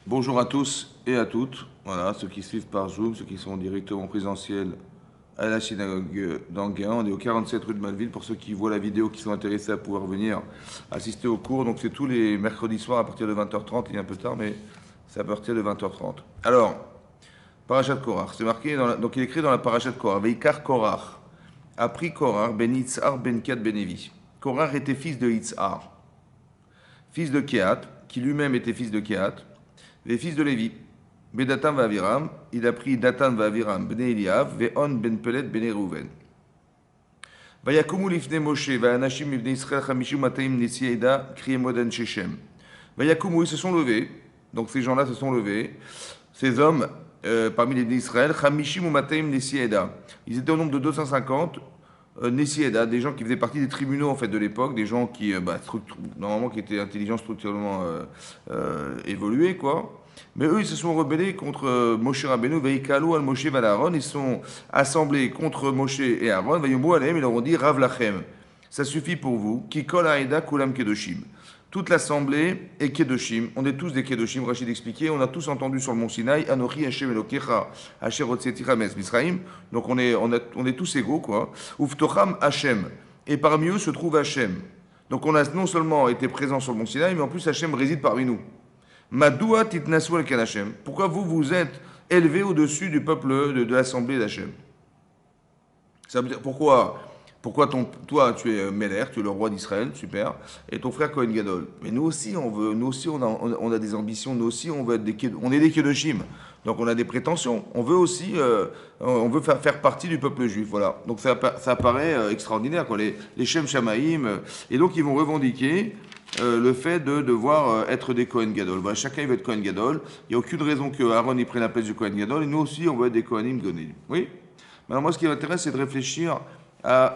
Bonjour à tous et à toutes. Voilà, ceux qui suivent par Zoom, ceux qui sont directement en présentiel à la synagogue d'Anguin. On est au 47 rue de Malville. Pour ceux qui voient la vidéo, qui sont intéressés à pouvoir venir assister au cours. Donc c'est tous les mercredis soirs à partir de 20h30. Il est un peu tard, mais c'est à partir de 20h30. Alors, Parashat Korach. C'est marqué, donc il est écrit dans la Parashat Korach. Veikar Korach. A pris Korach ben Yitzhar ben Kat ben Evi. Korach était fils de Yitzhar, fils de Kehat, qui lui-même était fils de Kehat, les fils de Lévi. Bedatan va Aviram, il a pris Datan va Aviram, ben Eliav, Ve'on ben Pelet ben Eruven. Vayakumu lifne Moshe, Vayanashim ibn Israël, Chamishim Mataim Nesieda, Kriemodan Shechem. Vayakumu, ils se sont levés, donc ces gens-là se sont levés, ces hommes parmi les d'Israël, Chamishim Mataim Nesieda. Ils étaient au nombre de 250, Nesieda, des gens qui faisaient partie des tribunaux en fait de l'époque, des gens qui normalement qui étaient intelligents, structurellement évolués quoi. Mais eux, ils se sont rebellés contre Moshe Rabbeinu, Veikalu al Moshe val Aaron. Ils sont assemblés contre Moshe et Aaron. Vayombu alem, ils leur ont dit Rav lachem. Ça suffit pour vous. Ki kol haeda kulam kedoshim. Toute l'assemblée est kedoshim. On est tous des kedoshim. Rachid expliquait. On a tous entendu sur le mont Sinaï Anochi Hashem Elokecha Asher Hotzeticha Mes Misraim. Donc on est tous égaux quoi. Uftocham Hashem. Et parmi eux se trouve Hashem. Donc on a non seulement été présent sur le mont Sinaï, mais en plus Hashem réside parmi nous. Madoua titnasu al Hashem. Pourquoi vous vous êtes élevé au-dessus du peuple de l'assemblée d'Hachem? Ça veut dire pourquoi toi tu es Meler, tu es le roi d'Israël, super, et ton frère Kohen Gadol. Mais nous aussi on veut, nous aussi on a des ambitions, nous aussi on veut être on est des Kedoshim. Donc on a des prétentions. On veut aussi, on veut faire partie du peuple juif, voilà. Donc ça paraît extraordinaire, quoi. Les Shem Shamaïm, et donc ils vont revendiquer le fait de devoir être des Kohen Gadol. Voilà, chacun veut être Kohen Gadol. Il n'y a aucune raison que Aaron y prenne la place du Kohen Gadol. Et nous aussi, on veut être des Kohanim Gonim. Oui. Maintenant, moi, ce qui m'intéresse, c'est de réfléchir à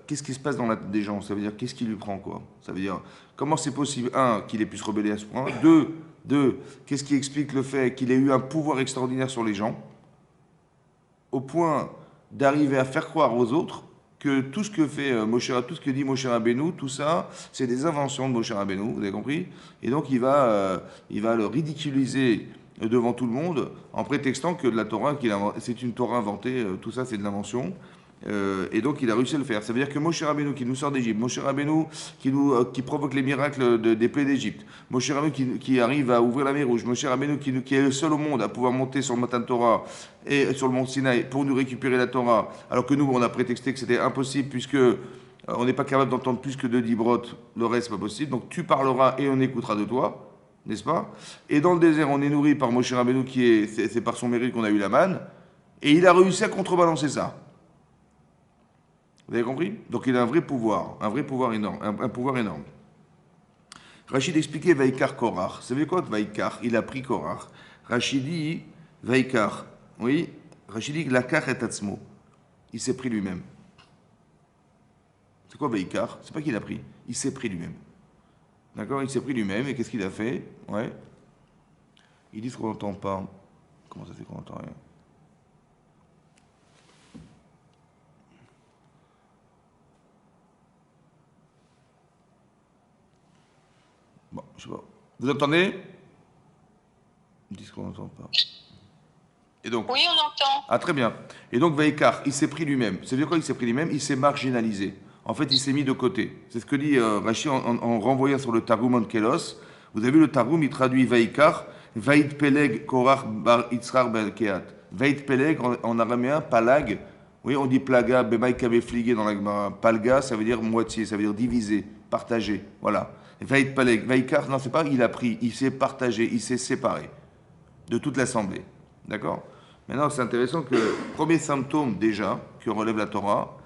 qu'est-ce qui se passe dans la tête des gens. Ça veut dire qu'est-ce qui lui prend quoi. Ça veut dire comment c'est possible, un, qu'il ait pu se rebeller à ce point. Deux, qu'est-ce qui explique le fait qu'il ait eu un pouvoir extraordinaire sur les gens, au point d'arriver à faire croire aux autres que tout ce que fait tout ce que dit Moshe Rabbeinu, tout ça, c'est des inventions de Moshe Rabbeinu, vous avez compris? Et donc il va le ridiculiser devant tout le monde en prétextant que de la Torah, c'est une Torah inventée, tout ça c'est de l'invention. Et donc il a réussi à le faire. Ça veut dire que Moshe Rabbeinu qui nous sort d'Égypte, Moshe Rabbeinu qui provoque les miracles des plaies d'Égypte, Moshe Rabbeinu qui arrive à ouvrir la mer Rouge, Moshe Rabbeinu qui est le seul au monde à pouvoir monter sur le Matan Torah et sur le mont Sinaï pour nous récupérer la Torah, alors que nous on a prétexté que c'était impossible puisque on n'est pas capable d'entendre plus que deux dibrot, le reste c'est pas possible. Donc tu parleras et on écoutera de toi, n'est-ce pas? Et dans le désert on est nourri par Moshe Rabbeinu c'est par son mérite qu'on a eu la manne et il a réussi à contrebalancer ça. Vous avez compris? Donc il a un vrai pouvoir énorme, un pouvoir énorme. Rachid expliquait Vaikar Korach. Vous savez quoi Vaikar? Il a pris Korach. Rachid dit Vaikar. Oui, Rachid dit Lakar et Atzmo. Il s'est pris lui-même. C'est quoi Vaikar? C'est pas qu'il a pris, il s'est pris lui-même. D'accord? Il s'est pris lui-même et qu'est-ce qu'il a fait? Ouais. Ils disent qu'on n'entend pas. Comment ça fait qu'on n'entend rien? Bon, je sais pas. Vous entendez? Ils disent qu'on n'entend pas. Et donc, Oui, on entend. ah très bien. Et donc Vaikar, il s'est pris lui-même. Ça veut dire quoi il s'est pris lui-même? Il s'est marginalisé. En fait, il s'est mis de côté. C'est ce que dit Rashi en renvoyant sur le Targum Onkelos. Vous avez vu le Targum, il traduit Vaikar, Vait Peleg Korach Bar Itzrar Ben Kehat. Vait Peleg en araméen, Palag. Oui, on dit Plaga, Bemaï Kabe Fligé dans la Gemara. Palga, ça veut dire moitié, ça veut dire diviser, partager. Voilà. Vait Peleg, Vaikar, non, c'est pas il a pris, il s'est partagé, il s'est séparé de toute l'assemblée. D'accord? Maintenant, c'est intéressant que le premier symptôme déjà que relève la Torah,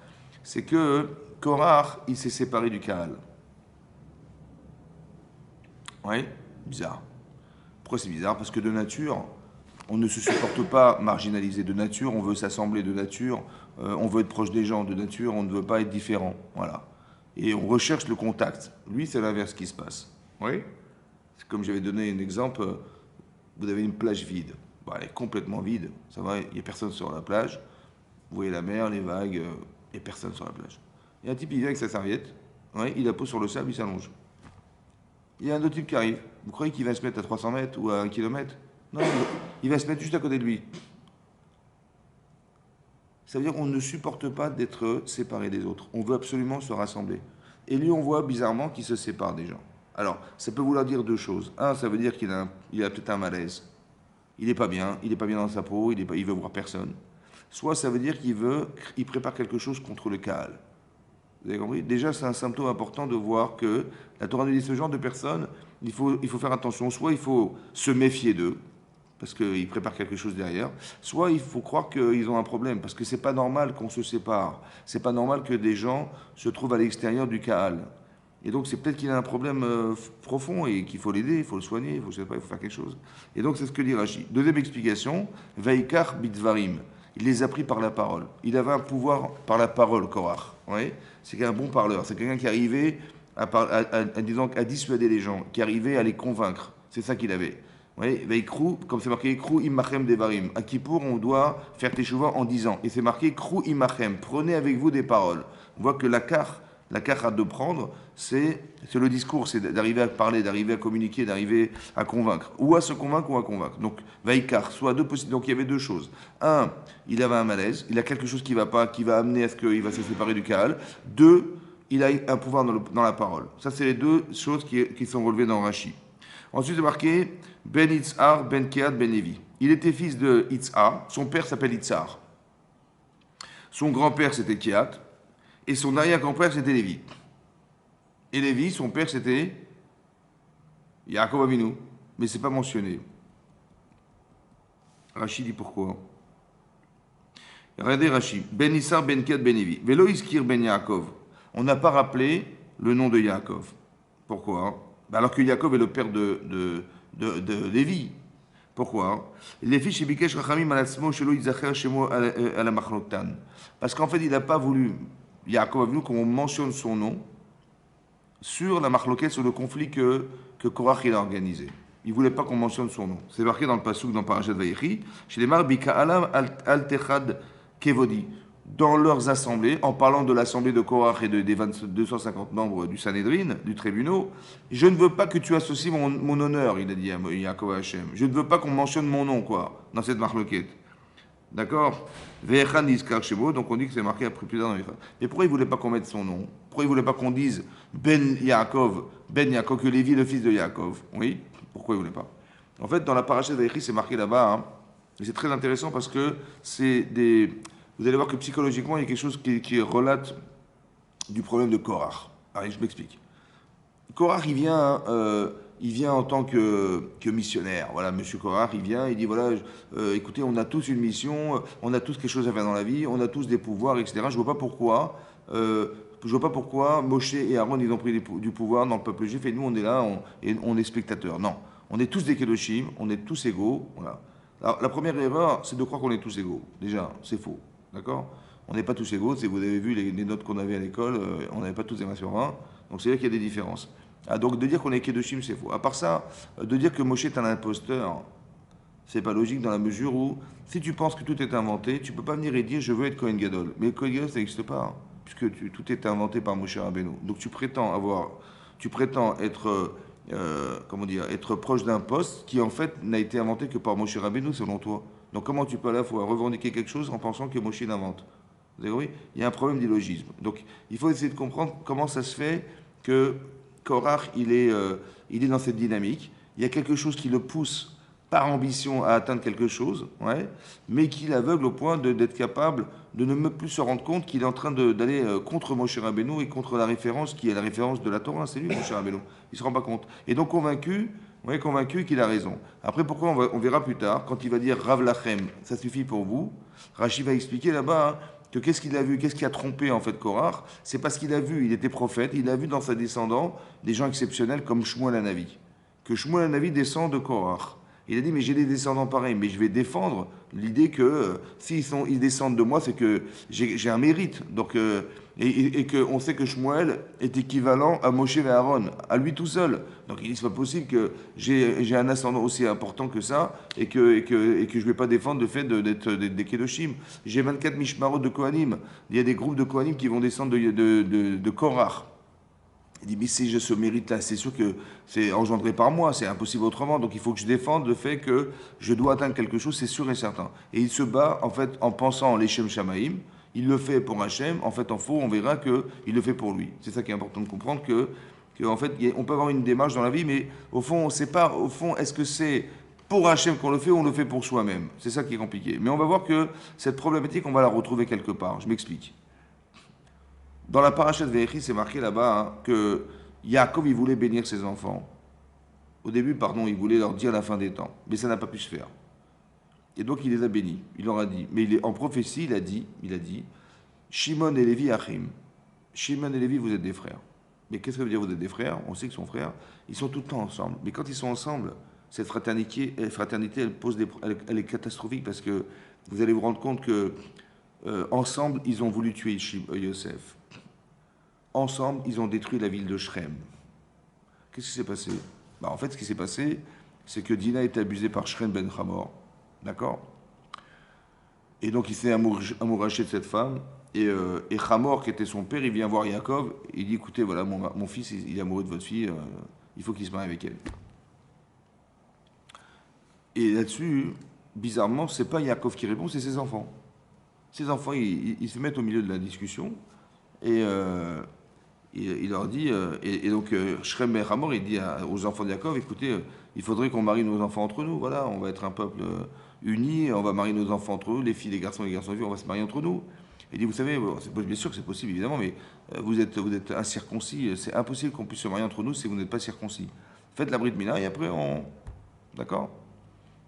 c'est que Korach, il s'est séparé du Kaal. Oui, bizarre. Pourquoi c'est bizarre? Parce que de nature, on ne se supporte pas marginalisé. De nature, on veut s'assembler. De nature, on veut être proche des gens. De nature, on ne veut pas être différent. Voilà. Et on recherche le contact. Lui, c'est l'inverse qui se passe. Oui? C'est comme j'avais donné un exemple, vous avez une plage vide. Bon, elle est complètement vide. Ça va, il n'y a personne sur la plage. Vous voyez la mer, les vagues, il n'y a personne sur la plage. Il y a un type, il vient avec sa serviette, ouais, il la pose sur le sable, il s'allonge. Il y a un autre type qui arrive. Vous croyez qu'il va se mettre à 300 mètres ou à 1 kilomètre? Non, il va se mettre juste à côté de lui. Ça veut dire qu'on ne supporte pas d'être séparé des autres. On veut absolument se rassembler. Et lui, on voit bizarrement qu'il se sépare des gens. Alors, ça peut vouloir dire deux choses. Un, ça veut dire qu'il a peut-être un malaise. Il n'est pas bien, dans sa peau, il veut voir personne. Soit ça veut dire il prépare quelque chose contre le Kaal. Vous avez compris? Déjà, c'est un symptôme important de voir que la Torah nous dit ce genre de personnes, il faut faire attention. Soit il faut se méfier d'eux, parce qu'ils préparent quelque chose derrière, soit il faut croire qu'ils ont un problème, parce que c'est pas normal qu'on se sépare. C'est pas normal que des gens se trouvent à l'extérieur du Kaal. Et donc c'est peut-être qu'il a un problème profond et qu'il faut l'aider, il faut le soigner, il faut faire quelque chose. Et donc c'est ce que dit Rashi. Deuxième explication, Vaikar bitvarim. Il les a pris par la parole. Il avait un pouvoir par la parole, Korach. Ouais, c'est un bon parleur. C'est quelqu'un qui arrivait à dissuader les gens, qui arrivait à les convaincre. C'est ça qu'il avait. Ouais, Vaikrou, comme c'est marqué, Krou imachem devarim. À Kippour, on doit faire teshuva en disant. Et c'est marqué Krou imachem. Prenez avec vous des paroles. On voit que la carte à de prendre, c'est le discours, c'est d'arriver à parler, d'arriver à communiquer, d'arriver à convaincre. Ou à se convaincre ou à convaincre. Donc, Vaikar, soit deux possibles. Donc, il y avait deux choses. Un, il avait un malaise, il a quelque chose qui ne va pas, qui va amener à ce qu'il va se séparer du Kaal. Deux, il a un pouvoir dans la parole. Ça, c'est les deux choses qui sont relevées dans Rashi. Ensuite, c'est marqué Ben Itzhar, Ben Kehat, Ben Levi. Il était fils de Itzhar, son père s'appelle Itzhar. Son grand-père, c'était Kehat. Et son arrière-grand-père, c'était Lévi. Et Lévi, son père, c'était Yaakov Avinu. Mais ce n'est pas mentionné. Rashi dit pourquoi. Regardez Rashi. Ben Issar, Ben Kehat, Ben Lévi. Velo Iskir, Ben Yaakov. On n'a pas rappelé le nom de Yaakov. Pourquoi? Alors que Yaakov est le père de Lévi. Pourquoi? Parce qu'en fait, il n'a pas voulu, Yaakov a voulu qu'on mentionne son nom sur la marloquette, sur le conflit que Korach a organisé. Il ne voulait pas qu'on mentionne son nom. C'est marqué dans le Passouk, dans Parashat Vayechi, chez les Mar Bika'alam al-Techad Kevodi. Dans leurs assemblées, en parlant de l'assemblée de Korach et des 250 membres du Sanhédrin, du tribunal, je ne veux pas que tu associes mon honneur, il a dit à Yaakov Hashem. Je ne veux pas qu'on mentionne mon nom, quoi, dans cette marloquette. D'accord? Ve'echan iskar shemo, donc on dit que c'est marqué après plus tard dans les. Mais pourquoi il ne voulait pas qu'on mette son nom? Pourquoi il ne voulait pas qu'on dise Ben Yaakov, que Lévi, le fils de Yaakov? Oui? Pourquoi il ne voulait pas? En fait, dans la paracha d'Aïchi, c'est marqué là-bas, hein, et c'est très intéressant parce que c'est des. Vous allez voir que psychologiquement, il y a quelque chose qui relate du problème de Korach. Allez, je m'explique. Korach, il vient en tant que missionnaire. Voilà, monsieur Korach, il vient, il dit voilà, écoutez, on a tous une mission, on a tous quelque chose à faire dans la vie, on a tous des pouvoirs, etc. Je vois pas pourquoi Moshe et Aaron, ils ont pris du pouvoir dans le peuple juif et nous, on est là, on est spectateurs. Non, on est tous des Kedoshim, on est tous égaux. Voilà. Alors, la première erreur, c'est de croire qu'on est tous égaux. Déjà, c'est faux. D'accord? On n'est pas tous égaux. Vous avez vu les notes qu'on avait à l'école, on n'avait pas tous des 20 sur 20. Donc c'est là qu'il y a des différences. Ah, donc de dire qu'on est Kedoshim, c'est faux. À part ça, de dire que Moshe est un imposteur, c'est pas logique dans la mesure où, si tu penses que tout est inventé, tu peux pas venir et dire je veux être Kohen Gadol. Mais Kohen Gadol, ça n'existe pas, hein, puisque tout est inventé par Moshe Rabbeinu. Donc tu prétends être, être proche d'un poste qui en fait n'a été inventé que par Moshe Rabbeinu, selon toi. Donc comment tu peux à la fois revendiquer quelque chose en pensant que Moshe l'invente? Vous avez compris? Il y a un problème d'illogisme. Donc il faut essayer de comprendre comment ça se fait que Korach, il est dans cette dynamique. Il y a quelque chose qui le pousse par ambition à atteindre quelque chose, ouais, mais qui l'aveugle au point d'être capable de ne même plus se rendre compte qu'il est en train d'aller contre Moshe Rabbeinu et contre la référence qui est la référence de la Torah. C'est lui, Moshe Rabbeinu. Il ne se rend pas compte. Et donc convaincu qu'il a raison. Après, pourquoi on verra plus tard, quand il va dire Rav Lachem, ça suffit pour vous. Rashi va expliquer là-bas que qu'est-ce qu'il a vu, qu'est-ce qui a trompé en fait Korach. C'est parce qu'il a vu, il était prophète, il a vu dans sa descendant des gens exceptionnels comme Shmuel Hanavi. Que Shmuel Hanavi descend de Korach. Il a dit, mais j'ai des descendants pareils, mais je vais défendre l'idée que s'ils descendent de moi, c'est que j'ai un mérite. Donc, et qu'on sait que Shmuel est équivalent à Moshe et Aaron, à lui tout seul. Donc il n'est pas possible que j'ai un ascendant aussi important que ça et que je ne vais pas défendre le fait d'être des Kedoshim. J'ai 24 Mishmarot de Kohanim. Il y a des groupes de Kohanim qui vont descendre de Korach. Il dit, mais si je ce mérite-là, c'est sûr que c'est engendré par moi, c'est impossible autrement, donc il faut que je défende le fait que je dois atteindre quelque chose, c'est sûr et certain. Et il se bat, en fait, en pensant en l'Echem Shamaïm, il le fait pour Hachem, en fait, en faux, on verra qu'il le fait pour lui. C'est ça qui est important de comprendre, en fait, on peut avoir une démarche dans la vie, mais au fond, on ne sait pas, au fond, est-ce que c'est pour Hachem qu'on le fait ou on le fait pour soi-même. C'est ça qui est compliqué. Mais on va voir que cette problématique, on va la retrouver quelque part. Je m'explique. Dans la paracha de Véhéchi, c'est marqué là-bas hein, que Yaakov, il voulait bénir ses enfants. Au début, pardon, il voulait leur dire la fin des temps. Mais ça n'a pas pu se faire. Et donc, il les a bénis. Il leur a dit. Mais en prophétie, il a dit, Shimon et Lévi Achim. Shimon et Lévi, vous êtes des frères. Mais qu'est-ce que ça veut dire vous êtes des frères? On sait qu'ils sont frères. Ils sont tout le temps ensemble. Mais quand ils sont ensemble, cette fraternité elle est catastrophique parce que vous allez vous rendre compte que ensemble, ils ont voulu tuer Yosef. Ensemble, ils ont détruit la ville de Shrem. Qu'est-ce qui s'est passé? En fait, ce qui s'est passé, c'est que Dina était abusée par Shrem ben Hamor. D'accord? Et donc, il s'est amouraché de cette femme. Et Hamor, qui était son père, il vient voir Yaakov. Il dit, écoutez, voilà, mon fils, il est amoureux de votre fille. Il faut qu'il se marie avec elle. Et là-dessus, bizarrement, c'est pas Yaakov qui répond, c'est ses enfants. Ses enfants, ils se mettent au milieu de la discussion. Et il leur dit, et donc Shrem et Hamor, il dit aux enfants de Yaakov, écoutez, il faudrait qu'on marie nos enfants entre nous, voilà, on va être un peuple uni, on va marier nos enfants entre eux, les filles, les garçons, les filles, on va se marier entre nous. Il dit, vous savez, bien sûr que c'est possible, évidemment, mais vous êtes incirconcis, c'est impossible qu'on puisse se marier entre nous si vous n'êtes pas circoncis. Faites la Brit Mila et après on... D'accord?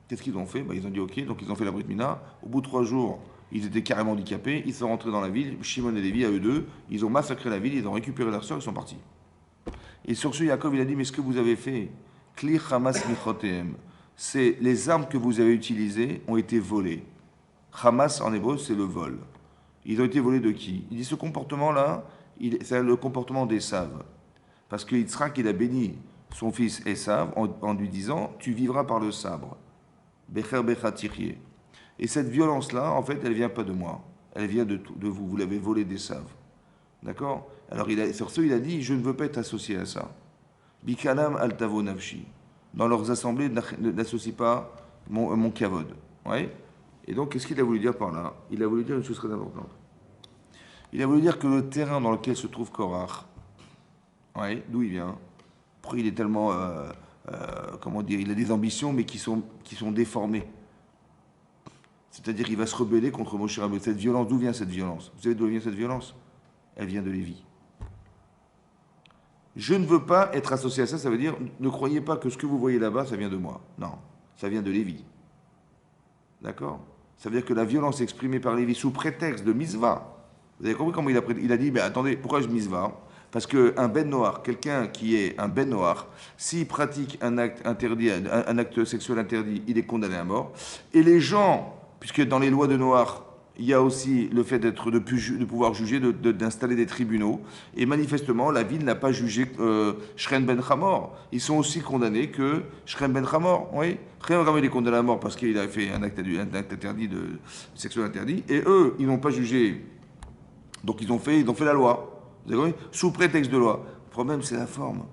Qu'est-ce qu'ils ont fait? Ils ont dit ok, donc ils ont fait la Brit Mila. Au bout de 3 jours, ils étaient carrément handicapés, ils sont rentrés dans la ville, Shimon et Lévi, à eux deux, ils ont massacré la ville, ils ont récupéré leur soeur, ils sont partis. Et sur ce, Yaakov, il a dit, mais ce que vous avez fait, Kli Hamas Michotehem, c'est les armes que vous avez utilisées ont été volées. Hamas, en hébreu, c'est le vol. Ils ont été volés de qui? Il dit, ce comportement-là, c'est le comportement d'Esav. Parce que Yitzhak, il a béni son fils Esav en lui disant, tu vivras par le sabre. Becher Becha Tirye. Et cette violence-là, en fait, elle vient pas de moi. Elle vient de vous. Vous l'avez volé d'Esav. D'accord? Alors, sur ce, il a dit, je ne veux pas être associé à ça. Bikanam altavo nafshi. Dans leurs assemblées, n'associe pas mon kavod. Ouais? Et donc, qu'est-ce qu'il a voulu dire par là? Il a voulu dire une chose très importante. Il a voulu dire que le terrain dans lequel se trouve Korach, ouais, d'où il vient, pourquoi il est tellement, comment dire, il a des ambitions, mais qui sont déformées. C'est-à-dire qu'il va se rebeller contre Moshe Rabbeinu. Cette violence, d'où vient cette violence? Vous savez d'où vient cette violence? Elle vient de Lévi. Je ne veux pas être associé à ça, ça veut dire, ne croyez pas que ce que vous voyez là-bas, ça vient de moi. Non, ça vient de Lévi. D'accord? Ça veut dire que la violence exprimée par Lévi sous prétexte de misva, vous avez compris comment il a dit, mais attendez, pourquoi je misva? Parce qu'un ben noir, quelqu'un qui est un ben noir, s'il pratique un acte interdit, un acte sexuel interdit, il est condamné à mort. Et les gens, puisque dans les lois de noir, il y a aussi le fait de pouvoir juger, d'installer des tribunaux. Et manifestement, la ville n'a pas jugé Shrem ben Hamor. Ils sont aussi condamnés que Shrem ben Hamor. Oui. Shrem ben Hamor, il est condamné à mort parce qu'il a fait un acte interdit, sexuel interdit. Et eux, ils n'ont pas jugé. Donc ils ont fait la loi. Vous avez compris? Sous prétexte de loi. Le problème, c'est la forme.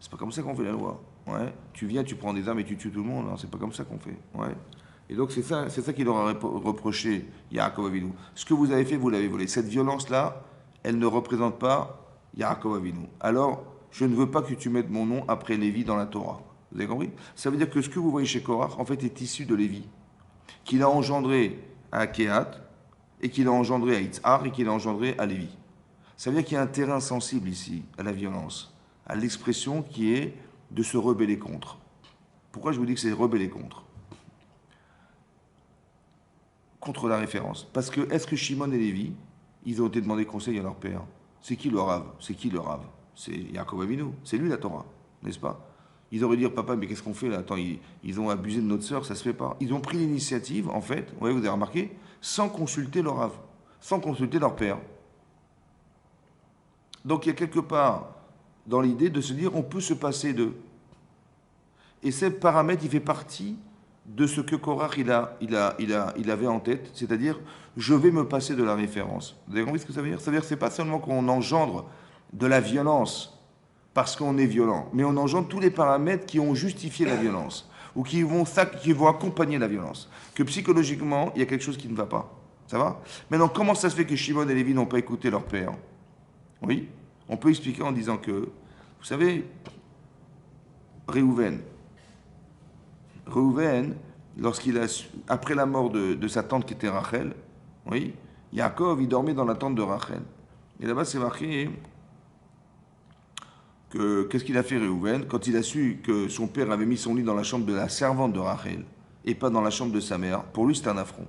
C'est pas comme ça qu'on fait la loi. Ouais. Tu viens, tu prends des armes et tu tues tout le monde. Non, c'est pas comme ça qu'on fait. Ouais. Et donc c'est ça qu'il leur a reproché, Yaakov Avinu. Ce que vous avez fait, vous l'avez volé. Cette violence-là, elle ne représente pas Yaakov Avinu. Alors, je ne veux pas que tu mettes mon nom après Lévi dans la Torah. Vous avez compris? Ça veut dire que ce que vous voyez chez Korach, en fait, est issu de Lévi, qu'il a engendré à Kehat, et qu'il a engendré à Yitzhar, et qu'il a engendré à Lévi. Ça veut dire qu'il y a un terrain sensible ici, à la violence, à l'expression qui est de se rebeller contre. Pourquoi je vous dis que c'est rebeller contre la référence. Parce que, est-ce que Shimon et Lévi, ils ont été demandé conseil à leur père? C'est qui le Rav? C'est Yaakov Avinu. C'est lui la Torah, n'est-ce pas? Ils auraient dit, papa, mais qu'est-ce qu'on fait là? Attends, ils ont abusé de notre sœur, ça se fait pas. Ils ont pris l'initiative, en fait, ouais, vous avez remarqué, sans consulter leur Rav, sans consulter leur père. Donc il y a quelque part dans l'idée de se dire, on peut se passer d'eux. Et ce paramètre, il fait partie de ce que Korach il avait en tête, c'est-à-dire je vais me passer de la référence. Vous avez compris ce que ça veut dire? Ça veut dire que ce n'est pas seulement qu'on engendre de la violence parce qu'on est violent, mais on engendre tous les paramètres qui ont justifié la violence, ou qui vont accompagner la violence. Que psychologiquement, il y a quelque chose qui ne va pas. Ça va? Maintenant, comment ça se fait que Shimon et Lévi n'ont pas écouté leur père? Oui, on peut expliquer en disant que, vous savez, Réhouven, après la mort de sa tante qui était Rachel, oui, Yaakov, il dormait dans la tente de Rachel. Et là-bas, c'est marqué que, qu'est-ce qu'il a fait Réhouven quand il a su que son père avait mis son lit dans la chambre de la servante de Rachel et pas dans la chambre de sa mère. Pour lui, c'était un affront.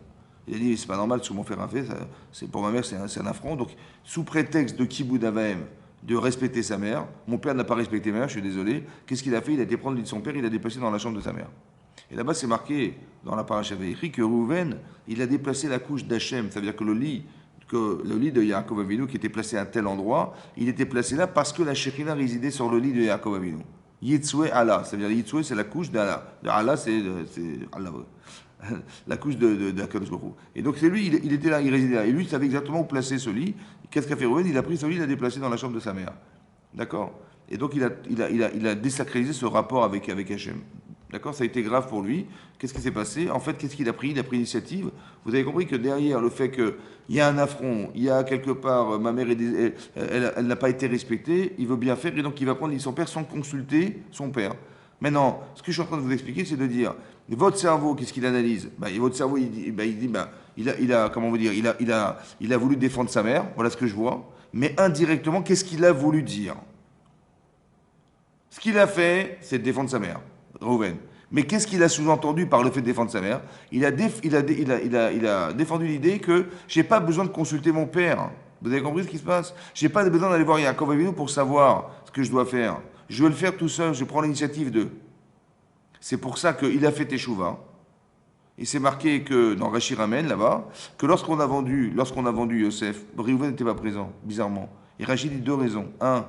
Il a dit, c'est pas normal ce que mon frère a fait, c'est, pour ma mère, c'est un affront. Donc, sous prétexte de Kibboud Avaim, de respecter sa mère, mon père n'a pas respecté ma mère, je suis désolé. Qu'est-ce qu'il a fait? Il a été prendre le lit de son père, il l'a déplacé dans la chambre de sa mère. Et là-bas, c'est marqué, dans la paracha écrit que Réhouven, il a déplacé la couche d'Hachem, c'est-à-dire que le lit de Yaakov Avinu, qui était placé à tel endroit, il était placé là parce que la Shekhina résidait sur le lit de Yaakov Avinu. Yitzoué Allah, c'est-à-dire Yitzoué, c'est la couche d'Allah. Allah, c'est Allah, la couche d'Akadosh Baruch Hu. Et donc c'est lui, il était là, il résidait là. Et lui, il savait exactement où placer ce lit. Qu'est-ce qu'a fait Reuven? Il a pris ce lit, il l'a déplacé dans la chambre de sa mère. D'accord? Et donc il a désacralisé ce rapport avec Hachem. D'accord? Ça a été grave pour lui. Qu'est-ce qui s'est passé? En fait, qu'est-ce qu'il a pris? Il a pris l'initiative. Vous avez compris que derrière le fait qu'il y a un affront, il y a quelque part, ma mère, elle n'a pas été respectée, il veut bien faire, et donc il va prendre son père sans consulter son père. Maintenant, ce que je suis en train de vous expliquer, c'est de dire, votre cerveau, qu'est-ce qu'il analyse? Votre cerveau, comment vous dire, il a voulu défendre sa mère, voilà ce que je vois, mais indirectement, qu'est-ce qu'il a voulu dire? Ce qu'il a fait, c'est de défendre sa mère, Reuven. Mais qu'est-ce qu'il a sous-entendu par le fait de défendre sa mère? Il a défendu l'idée que j'ai pas besoin de consulter mon père. Vous avez compris ce qui se passe? J'ai pas besoin d'aller voir Yaakov Avinu pour savoir ce que je dois faire. Je vais le faire tout seul, je prends l'initiative de. C'est pour ça qu'il a fait Teshuvah. Et c'est marqué que dans Rashi Ramen, là-bas, que lorsqu'on a vendu Yosef, Reuven n'était pas présent, bizarrement. Et Rashi dit deux raisons. Un,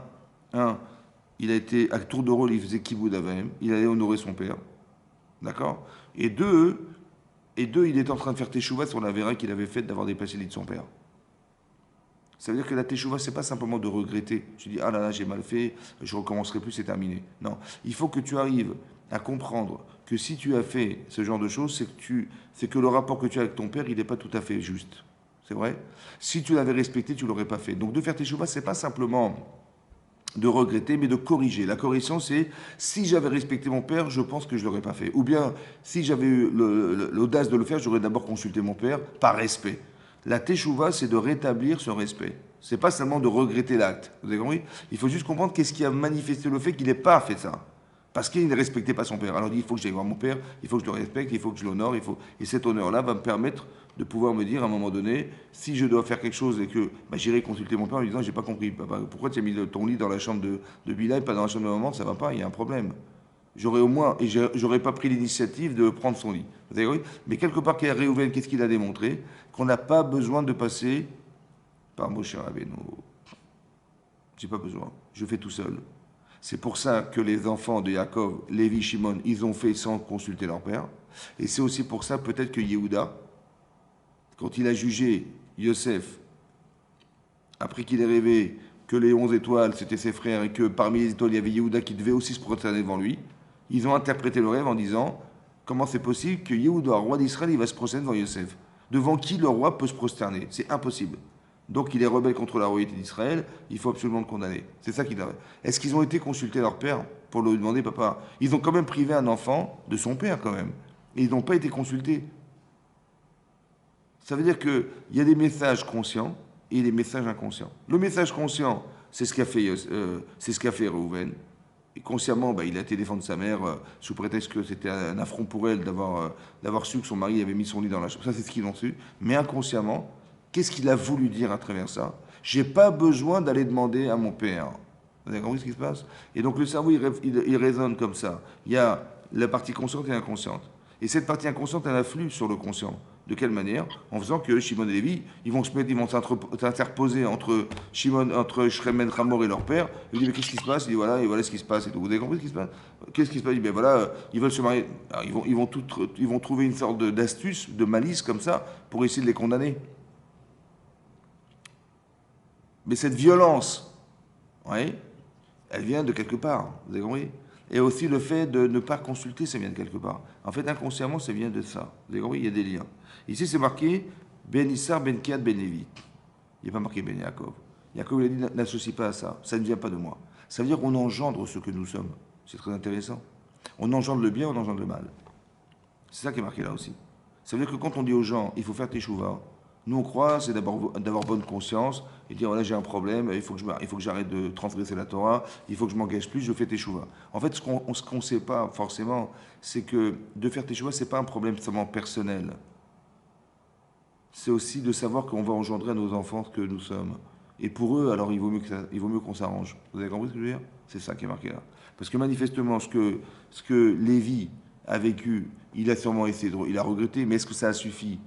il a été à tour de rôle, il faisait Kibboud Avaim, il allait honorer son père. D'accord? Et deux, il était en train de faire Teshuvah sur la véra qu'il avait faite d'avoir déplacé le lit de son père. Ça veut dire que la Teshuvah, c'est pas simplement de regretter. Je dis, ah là là, j'ai mal fait, je recommencerai plus, c'est terminé. Non, il faut que tu arrives à comprendre que si tu as fait ce genre de choses, c'est que le rapport que tu as avec ton père, il n'est pas tout à fait juste. C'est vrai? Si tu l'avais respecté, tu l'aurais pas fait. Donc de faire Teshuvah, c'est pas simplement de regretter, mais de corriger. La correction, c'est si j'avais respecté mon père, je pense que je ne l'aurais pas fait. Ou bien, si j'avais eu l'audace de le faire, j'aurais d'abord consulté mon père par respect. La teshuva, c'est de rétablir ce respect. C'est pas seulement de regretter l'acte. Vous avez compris? Il faut juste comprendre qu'est-ce qui a manifesté le fait qu'il n'ait pas fait ça. Parce qu'il ne respectait pas son père. Alors il dit, il faut que j'aille voir mon père, il faut que je le respecte, il faut que je l'honore, et cet honneur-là va me permettre de pouvoir me dire à un moment donné, si je dois faire quelque chose et que j'irai consulter mon père en lui disant, j'ai pas compris, papa, pourquoi tu as mis ton lit dans la chambre de Bila et pas dans la chambre de maman, ça va pas, il y a un problème. J'aurais au moins, et j'aurais pas pris l'initiative de prendre son lit. Vous avez compris? Mais quelque part, qu'il y a Réhouven, qu'est-ce qu'il a démontré? Qu'on n'a pas besoin de passer par Moshe Rabbeinu. J'ai pas besoin, je fais tout seul. C'est pour ça que les enfants de Yaakov, Lévi, Shimon, ils ont fait sans consulter leur père. Et c'est aussi pour ça peut-être que Yehuda, quand il a jugé Yosef, après qu'il ait rêvé que les 11 étoiles, c'était ses frères, et que parmi les étoiles, il y avait Yehuda qui devait aussi se prosterner devant lui, ils ont interprété le rêve en disant, comment c'est possible que Yehuda, roi d'Israël, il va se prosterner devant Yosef? Devant qui le roi peut se prosterner? C'est impossible. Donc il est rebelle contre la royauté d'Israël, il faut absolument le condamner. C'est ça qu'il a. Est-ce qu'ils ont été consulter leur père pour lui demander, papa? Ils ont quand même privé un enfant de son père quand même. Et ils n'ont pas été consultés. Ça veut dire qu'il y a des messages conscients et des messages inconscients. Le message conscient, c'est ce qu'a fait Réhouven. Et consciemment, il a été défendre sa mère sous prétexte que c'était un affront pour elle d'avoir su que son mari avait mis son lit dans la chambre. Ça, c'est ce qu'ils ont su. Mais inconsciemment, qu'est-ce qu'il a voulu dire à travers ça? J'ai pas besoin d'aller demander à mon père. Vous avez compris ce qui se passe? Et donc le cerveau, il raisonne comme ça. Il y a la partie consciente et inconsciente. Et cette partie inconsciente, elle influe sur le conscient. De quelle manière? En faisant que Shimon et Lévi, ils vont s'interposer entre Shremen, Hamor et leur père. Ils disent, mais qu'est-ce qui se passe? Il dit, voilà, et voilà ce qui se passe. Et tout. Vous avez compris ce qui se passe? Qu'est-ce qui se passe? Il dit, ben voilà, ils veulent se marier. Alors, ils vont trouver une sorte d'astuce, de malice comme ça, pour essayer de les condamner. Mais cette violence, ouais, elle vient de quelque part, vous avez compris? Et aussi le fait de ne pas consulter, ça vient de quelque part. En fait, inconsciemment, ça vient de ça. Vous avez compris? Il y a des liens. Ici, c'est marqué Ben Issar, Ben Kiad, Ben Lévi. Il n'y a pas marqué Ben Yaakov. Yaakov, il a dit n'associe pas à ça. Ça ne vient pas de moi. Ça veut dire qu'on engendre ce que nous sommes. C'est très intéressant. On engendre le bien, on engendre le mal. C'est ça qui est marqué là aussi. Ça veut dire que quand on dit aux gens, il faut faire teshuva, nous on croit, c'est d'avoir bonne conscience et dire, voilà, j'ai un problème, il faut que j'arrête de transgresser la Torah, il faut que je m'engage plus, je fais teshuva. En fait, ce qu'on ne sait pas forcément, c'est que de faire teshuva, ce n'est pas un problème seulement personnel. C'est aussi de savoir qu'on va engendrer à nos enfants ce que nous sommes. Et pour eux, alors il vaut mieux qu'on s'arrange. Vous avez compris ce que je veux dire? C'est ça qui est marqué là. Parce que manifestement, ce que Lévi a vécu, il a sûrement essayé il a regretté, mais est-ce que ça a suffi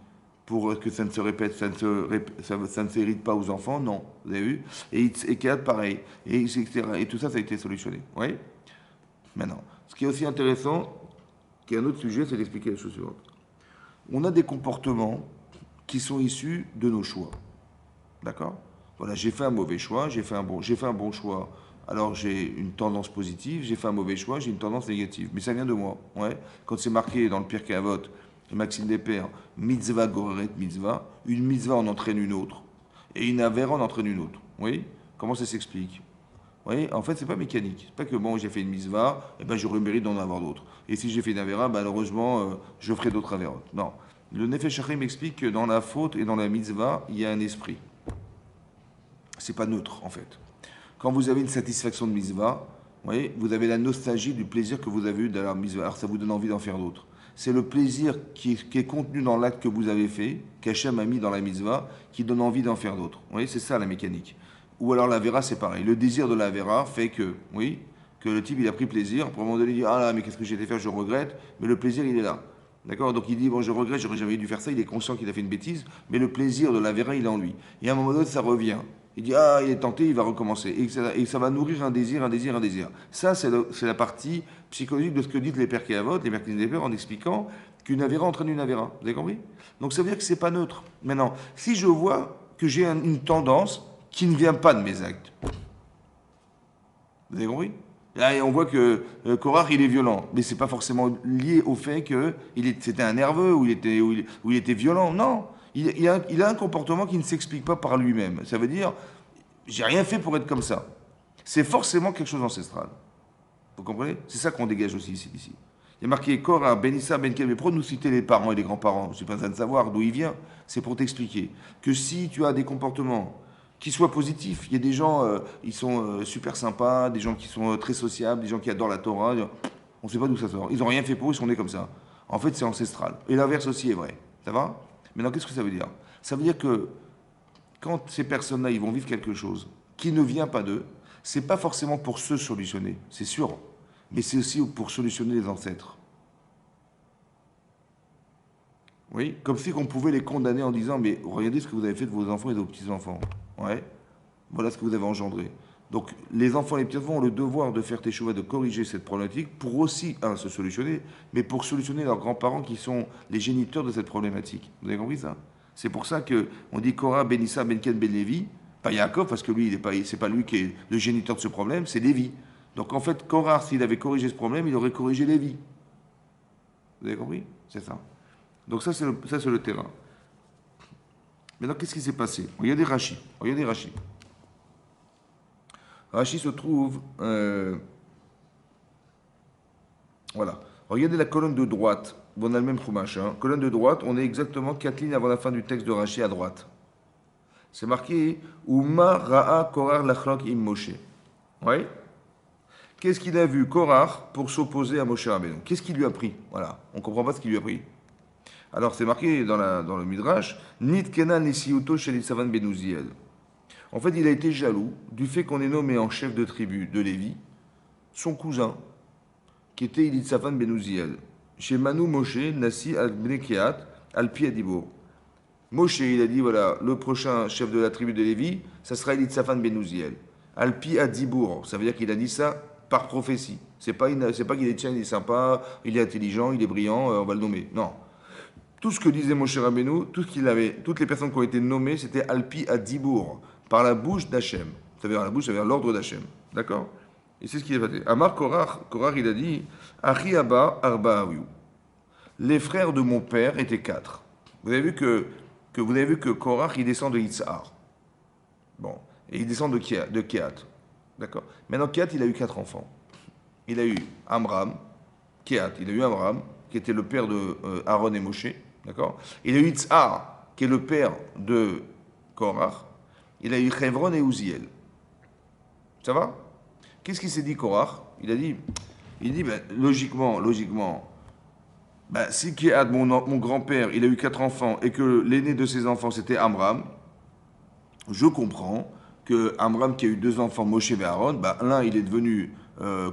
pour que ça ne se répète, ça ne s'hérite pas aux enfants? Non. Vous avez vu? Et Kéat, pareil. Et, etc. Et tout ça, ça a été solutionné. Oui? Maintenant, ce qui est aussi intéressant, qui est un autre sujet, c'est d'expliquer les choses suivantes. On a des comportements qui sont issus de nos choix. D'accord? Voilà, j'ai fait un mauvais choix, j'ai fait un bon choix, alors j'ai une tendance positive, j'ai fait un mauvais choix, j'ai une tendance négative. Mais ça vient de moi. Ouais. Quand c'est marqué dans le Pirkei Avot, Maxime Despères, mitzvah goreret mitzvah, une mitzvah en entraîne une autre, et une avera en entraîne une autre. Oui? Comment ça s'explique? Vous voyez, en fait, c'est pas mécanique. C'est pas que bon, j'ai fait une mitzvah, et ben j'aurais mérite d'en avoir d'autres. Et si j'ai fait une avera, malheureusement, je ferai d'autres averotes. Non. Le Nefesh Hachaim m'explique que dans la faute et dans la mitzvah, il y a un esprit. C'est pas neutre, en fait. Quand vous avez une satisfaction de mitzvah, vous voyez, vous avez la nostalgie du plaisir que vous avez eu dans la mitzvah. Alors ça vous donne envie d'en faire d'autres. C'est le plaisir qui est contenu dans l'acte que vous avez fait, qu'Hachem a mis dans la mitzvah, qui donne envie d'en faire d'autres. Vous voyez, c'est ça la mécanique. Ou alors la vera, c'est pareil. Le désir de la vera fait que, oui, que le type il a pris plaisir. Pour un moment donné, il dit ah là, mais qu'est-ce que j'ai été faire, je regrette. Mais le plaisir, il est là. D'accord? Donc il dit bon, je regrette, j'aurais jamais dû faire ça. Il est conscient qu'il a fait une bêtise, mais le plaisir de la vera, il est en lui. Et à un moment donné, ça revient. Il dit ah, il est tenté, il va recommencer. Et ça va nourrir un désir, un désir, un désir. Ça, c'est la partie psychologique de ce que disent les Pirkei Avot, les Merkins des Pères, en expliquant qu'une avera entraîne une avera. Vous avez compris? Donc ça veut dire que c'est pas neutre. Maintenant, si je vois que j'ai une tendance qui ne vient pas de mes actes, vous avez compris? Là, on voit que Korach, il est violent, mais c'est pas forcément lié au fait que c'était un nerveux ou il était violent. Non, il a un comportement qui ne s'explique pas par lui-même. Ça veut dire, j'ai rien fait pour être comme ça. C'est forcément quelque chose d'ancestral. Vous comprenez? C'est ça qu'on dégage aussi ici. Il y a marqué Korach, Benissa, Benkel, mais pourquoi nous citer les parents et les grands-parents? Je ne suis pas en train de savoir d'où il vient. C'est pour t'expliquer que si tu as des comportements qui soient positifs. Il y a des gens, ils sont super sympas, des gens qui sont très sociables, des gens qui adorent la Torah. On ne sait pas d'où ça sort. Ils n'ont rien fait pour eux, ils sont nés comme ça. En fait, c'est ancestral. Et l'inverse aussi est vrai. Ça va? Maintenant, qu'est-ce que ça veut dire? Ça veut dire que quand ces personnes-là, ils vont vivre quelque chose qui ne vient pas d'eux, c'est pas forcément pour se solutionner, c'est sûr, mais c'est aussi pour solutionner les ancêtres. Oui, comme si on pouvait les condamner en disant, mais regardez ce que vous avez fait de vos enfants et de vos petits-enfants. Ouais. Voilà ce que vous avez engendré. Donc, les enfants et les petits-enfants ont le devoir de faire teshuva, de corriger cette problématique pour aussi, se solutionner, mais pour solutionner leurs grands-parents qui sont les géniteurs de cette problématique. Vous avez compris ça? C'est pour ça qu'on dit Korah, Benissa, Benken, Ben Lévi, pas Yaakov, parce que lui, c'est pas lui qui est le géniteur de ce problème, c'est Lévi. Donc, en fait, Korah, s'il avait corrigé ce problème, il aurait corrigé Lévi. Vous avez compris? C'est ça. Donc, ça, c'est le terrain. Maintenant, qu'est-ce qui s'est passé? Regardez Rashi. Rashi se trouve... voilà. Regardez la colonne de droite. On a le même Chumash. Hein. Colonne de droite, on est exactement 4 lignes avant la fin du texte de Rashi à droite. C'est marqué Uma Ra'a Korar Lachlok im Moshe. Oui. Qu'est-ce qu'il a vu Korach pour s'opposer à Moshe Rabbeinu? Qu'est-ce qu'il lui a pris? Voilà. On ne comprend pas ce qu'il lui a pris. Alors, c'est marqué dans le Midrash, Nit Kenan Nisiuto Shelisavan Ben Uziel. En fait, il a été jaloux du fait qu'on ait nommé en chef de tribu de Lévi son cousin, qui était Elitzaphan Ben Uziel. Chez Manu Moshe, Nasi al-Bnekeat, al-Pi Adibour. Moshe, il a dit voilà, le prochain chef de la tribu de Lévi, ça sera Elitzaphan Ben Uziel. Al-Pi Adibour, ça veut dire qu'il a dit ça par prophétie. C'est pas qu'il est tiens, il est sympa, il est intelligent, il est brillant, on va le nommer. Non. Tout ce que disait Moshe Rabbeinu, toutes les personnes qui ont été nommées, c'était Alpi à Dibour, par la bouche d'Hachem. Ça veut dire la bouche, ça veut dire l'ordre d'Hachem. D'accord? Et c'est ce qu'il a fait. Amar Korach, il a dit, Achi Abba Arba Aviou. Les frères de mon père étaient quatre. Vous avez vu vous avez vu que Korach, il descend de Yitzhar. Bon. Et il descend de Kehat. D'accord. Maintenant, Kehat, il a eu quatre enfants. Il a eu Amram, Kehat, il a eu Amram, qui était le père de Aaron et Moshe. D'accord. Il a eu Yitzhar, qui est le père de Korach. Il a eu Chevron et Uziel. Ça va? Qu'est-ce qu'il s'est dit, Korach? Il dit, ben, logiquement, ben, si Kehat, mon grand-père, il a eu quatre enfants et que l'aîné de ses enfants c'était Amram, je comprends que Amram qui a eu deux enfants, Moshe et Aaron, ben, l'un il est devenu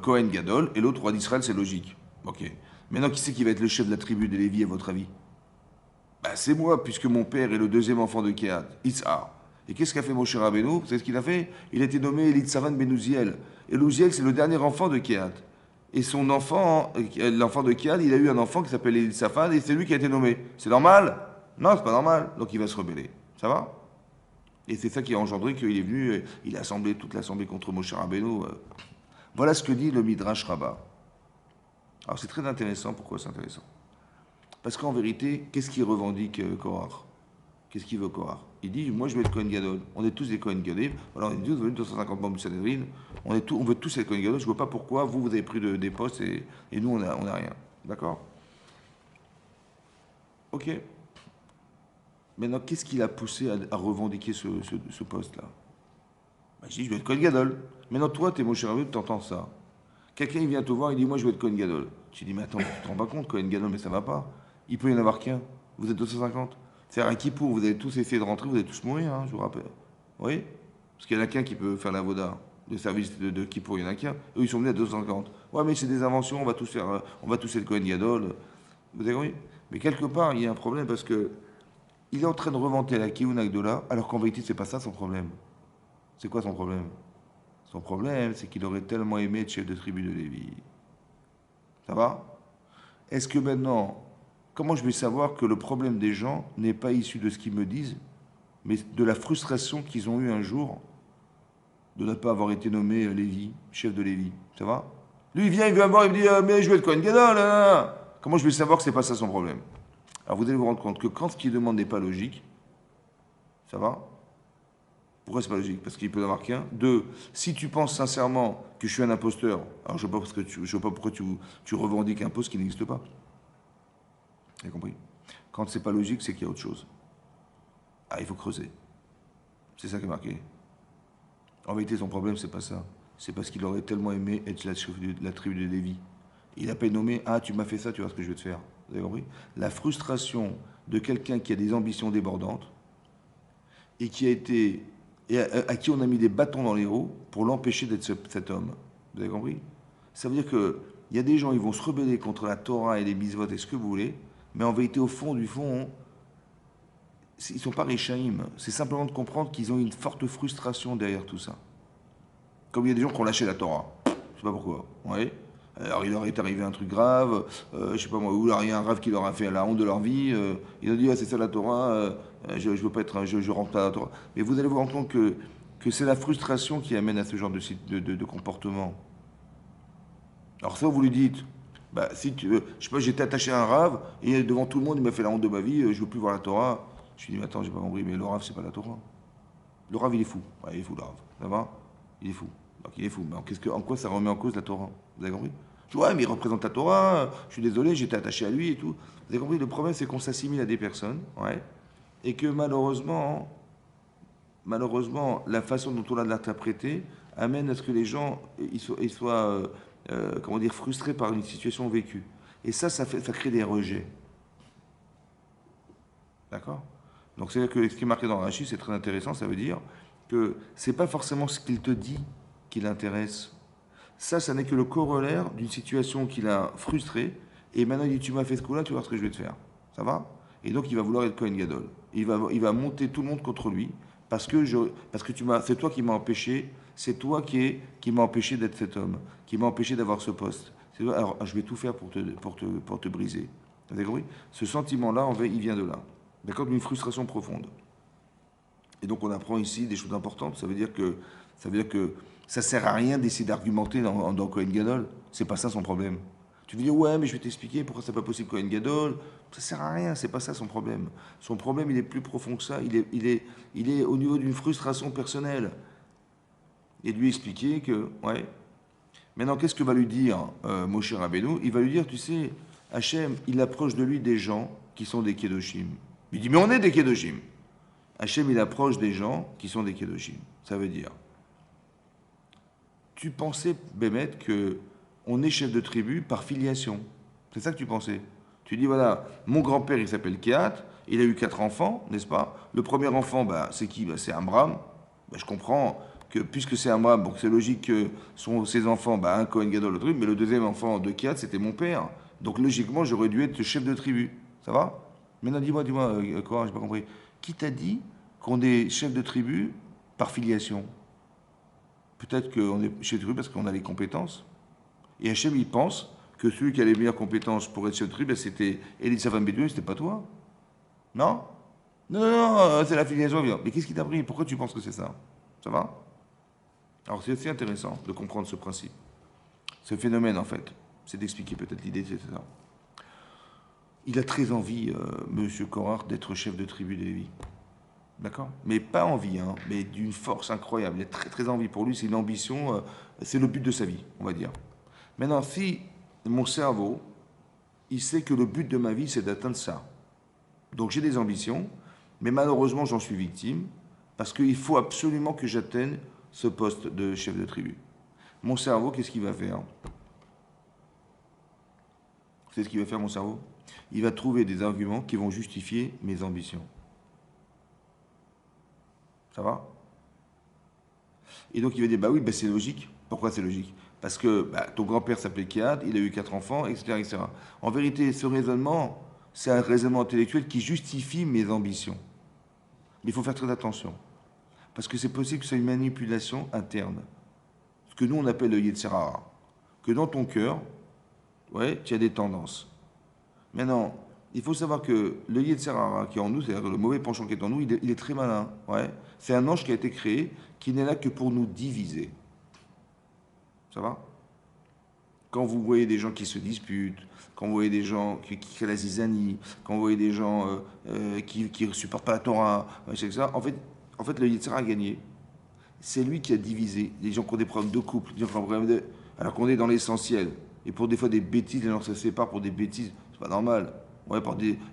Kohen Gadol et l'autre roi d'Israël, c'est logique. Ok. Maintenant, qui c'est qui va être le chef de la tribu de Lévi, à votre avis? Ben, c'est moi, puisque mon père est le deuxième enfant de Kehat, Itzhar. Et qu'est-ce qu'a fait Moshe Rabbeinu? Vous savez ce qu'il a fait? Il a été nommé Elitsavan ben Uziel. Et Uziel, c'est le dernier enfant de Kehat. Et son enfant, l'enfant de Kehat, il a eu un enfant qui s'appelle Elisaphan et c'est lui qui a été nommé. C'est normal? Non, c'est pas normal. Donc il va se rebeller. Ça va? Et c'est ça qui a engendré qu'il est venu, il a assemblé toute l'assemblée contre Moshe Rabbeinu. Voilà ce que dit le Midrash Rabbah. Alors c'est très intéressant. Pourquoi c'est intéressant? Parce qu'en vérité, qu'est-ce qu'il revendique Korach? Qu'est-ce qu'il veut Korach? Il dit, moi je veux être Kohen Gadol. On est tous des Kohen Gadol. Alors on est tous venus 250 membres du Sanhedrin. On veut tous être Kohen Gadol. Je ne vois pas pourquoi vous avez pris des postes et nous on a rien. D'accord? Ok. Maintenant, qu'est-ce qui l'a poussé à revendiquer ce poste-là? Ben, je dis, je veux être Kohen Gadol. Maintenant, toi, t'es mon cher ami, tu entends ça. Quelqu'un, il vient te voir, il dit, moi, je veux être Kohen Gadol. Tu dis, mais attends, tu te rends pas compte, Kohen Gadol, mais ça va pas. Il peut y en avoir qu'un. Vous êtes 250. C'est un Kippour, vous allez tous essayer de rentrer, vous allez tous mourir, hein, je vous rappelle. Oui? Parce qu'il y en a qu'un qui peut faire la voda. Le service de Kippour, il y en a qu'un. Eux, ils sont venus à 250. Ouais, mais c'est des inventions, on va tous faire, on va tous être Kohen Gadol. Vous avez compris? Mais quelque part, il y a un problème parce que il est en train de revanter la Kiyun Agdola, alors qu'en vérité, c'est pas ça son problème. C'est quoi son problème? Son problème, c'est qu'il aurait tellement aimé être chef de tribu de Lévi. Ça va? Est-ce que maintenant, comment je vais savoir que le problème des gens n'est pas issu de ce qu'ils me disent, mais de la frustration qu'ils ont eue un jour de ne pas avoir été nommé Lévi, chef de Lévi? Ça va? Lui, il vient me voir, il me dit mais je vais être Kohen Gadol, là. Comment je vais savoir que c'est pas ça son problème? Alors vous allez vous rendre compte que quand ce qu'il demande n'est pas logique, ça va? Pourquoi c'est pas logique? Parce qu'il peut en avoir qu'un. Deux, si tu penses sincèrement que je suis un imposteur, alors je ne vois pas pourquoi tu revendiques un poste qui n'existe pas. Vous avez compris? Quand c'est pas logique, c'est qu'il y a autre chose. Ah, il faut creuser. C'est ça qui est marqué. En vérité, son problème, c'est pas ça. C'est parce qu'il aurait tellement aimé être la tribu de Lévi. Il n'a pas nommé, ah, tu m'as fait ça, tu vois ce que je vais te faire. Vous avez compris? La frustration de quelqu'un qui a des ambitions débordantes et qui a été et à qui on a mis des bâtons dans les roues pour l'empêcher d'être cet homme. Vous avez compris? Ça veut dire qu'il y a des gens, ils vont se rebeller contre la Torah et les mitzvot et ce que vous voulez, mais en vérité, au fond du fond, ils ne sont pas réchaïm. C'est simplement de comprendre qu'ils ont une forte frustration derrière tout ça. Comme il y a des gens qui ont lâché la Torah. Je ne sais pas pourquoi. Ouais. Alors il leur est arrivé un truc grave, je sais pas moi, ou alors il y a un rave qui leur a fait la honte de leur vie, ils ont dit ah, c'est ça la Torah, je veux pas être, je rentre pas à la Torah. Mais vous allez vous rendre compte que c'est la frustration qui amène à ce genre de comportement. Alors ça vous lui dites, bah si tu, je sais pas, j'étais attaché à un rave et devant tout le monde il m'a fait la honte de ma vie, je veux plus voir la Torah. Je lui dis mais attends j'ai pas compris, mais le rave c'est pas la Torah. Le rave il est fou, ouais, il est fou le rave, ça va? Il est fou. Donc il est fou. Mais en quoi ça remet en cause la Torah? Vous avez compris? Je dis, ouais, mais il représente la Torah, je suis désolé, j'étais attaché à lui et tout. Vous avez compris? Le problème, c'est qu'on s'assimile à des personnes, ouais, et que malheureusement, la façon dont on l'a interprété amène à ce que les gens ils soient comment dire, frustrés par une situation vécue. Et ça crée des rejets. D'accord? Donc c'est-à-dire que ce qui est marqué dans Rachid, c'est très intéressant, ça veut dire que c'est pas forcément ce qu'il te dit qui l'intéresse. Ça n'est que le corollaire d'une situation qu'il a frustrée. Et maintenant, il dit, tu m'as fait ce coup-là, tu vois ce que je vais te faire. Ça va? Et donc, il va vouloir être Kohen Gadol. Il va monter tout le monde contre lui parce que c'est toi qui m'as empêché, c'est toi qui m'as empêché d'être cet homme, qui m'a empêché d'avoir ce poste. Alors, je vais tout faire pour te briser. Vous avez compris? Ce sentiment-là, il vient de là. D'accord? D'une frustration profonde. Et donc, on apprend ici des choses importantes. Ça veut dire que Ça sert à rien d'essayer d'argumenter dans Kohen Gadol. C'est pas ça son problème. Tu veux dire, ouais, mais je vais t'expliquer pourquoi c'est pas possible Kohen Gadol. Ça sert à rien, c'est pas ça son problème. Son problème, il est plus profond que ça. Il est au niveau d'une frustration personnelle. Et lui expliquer que, ouais. Maintenant, qu'est-ce que va lui dire Moshe Rabbeinu? Il va lui dire, tu sais, Hachem, il approche de lui des gens qui sont des Kedoshim. Il dit, mais on est des Kedoshim. Hachem, il approche des gens qui sont des Kedoshim. Ça veut dire, tu pensais, Bémet, que on est chef de tribu par filiation. C'est ça que tu pensais. Tu dis, voilà, mon grand-père, il s'appelle Kehat, il a eu 4 enfants, n'est-ce pas? Le premier enfant, bah, c'est qui? Bah, c'est Amram. Bah, je comprends que puisque c'est Amram, donc c'est logique que ses enfants, bah, un Kohen Gadol, le truc, mais le deuxième enfant de Kehat, c'était mon père. Donc logiquement, j'aurais dû être chef de tribu. Ça va? Maintenant, dis-moi, quoi, j'ai pas compris. Qui t'a dit qu'on est chef de tribu par filiation? Peut-être qu'on est chef de tribu parce qu'on a les compétences. Et Hachem, il pense que celui qui a les meilleures compétences pour être chef de tribu, ben, c'était Élie de Safan Bédouin, c'était pas toi. Non? Non, non, non, c'est la filiation. Mais qu'est-ce qui t'a pris? Pourquoi tu penses que c'est ça? Ça va? Alors c'est assez intéressant de comprendre ce principe. Ce phénomène, en fait. C'est d'expliquer peut-être l'idée, c'est ça. Il a très envie, Monsieur Korach, d'être chef de tribu de Lévi. D'accord? Mais pas envie, hein, mais d'une force incroyable. Il a très très envie. Pour lui, c'est une ambition, c'est le but de sa vie, on va dire. Maintenant, si mon cerveau, il sait que le but de ma vie, c'est d'atteindre ça. Donc j'ai des ambitions, mais malheureusement, j'en suis victime, parce qu'il faut absolument que j'atteigne ce poste de chef de tribu. Mon cerveau, qu'est-ce qu'il va faire? C'est ce qu'il va faire, mon cerveau? Il va trouver des arguments qui vont justifier mes ambitions. Ça va? Et donc il va dire, bah oui, bah c'est logique. Pourquoi c'est logique? Parce que bah, ton grand-père s'appelait Kiad, il a eu 4 enfants, etc., etc. En vérité, ce raisonnement, c'est un raisonnement intellectuel qui justifie mes ambitions. Mais il faut faire très attention. Parce que c'est possible que ce soit une manipulation interne. Ce que nous, on appelle le Yetzer Hara. Que dans ton cœur, ouais, tu as des tendances. Maintenant, il faut savoir que le Yetzer Hara qui est en nous, c'est-à-dire le mauvais penchant qui est en nous, il est très malin. Ouais. C'est un ange qui a été créé, qui n'est là que pour nous diviser. Ça va? Quand vous voyez des gens qui se disputent, quand vous voyez des gens qui créent la zizanie, quand vous voyez des gens qui ne supportent pas la Torah, etc., en fait, le Yetzer Hara a gagné. C'est lui qui a divisé. Les gens qui ont des problèmes de couple, les gens qui ont des problèmes de... alors qu'on est dans l'essentiel. Et pour des fois des bêtises, les gens se séparent pour des bêtises, c'est pas normal. Ouais,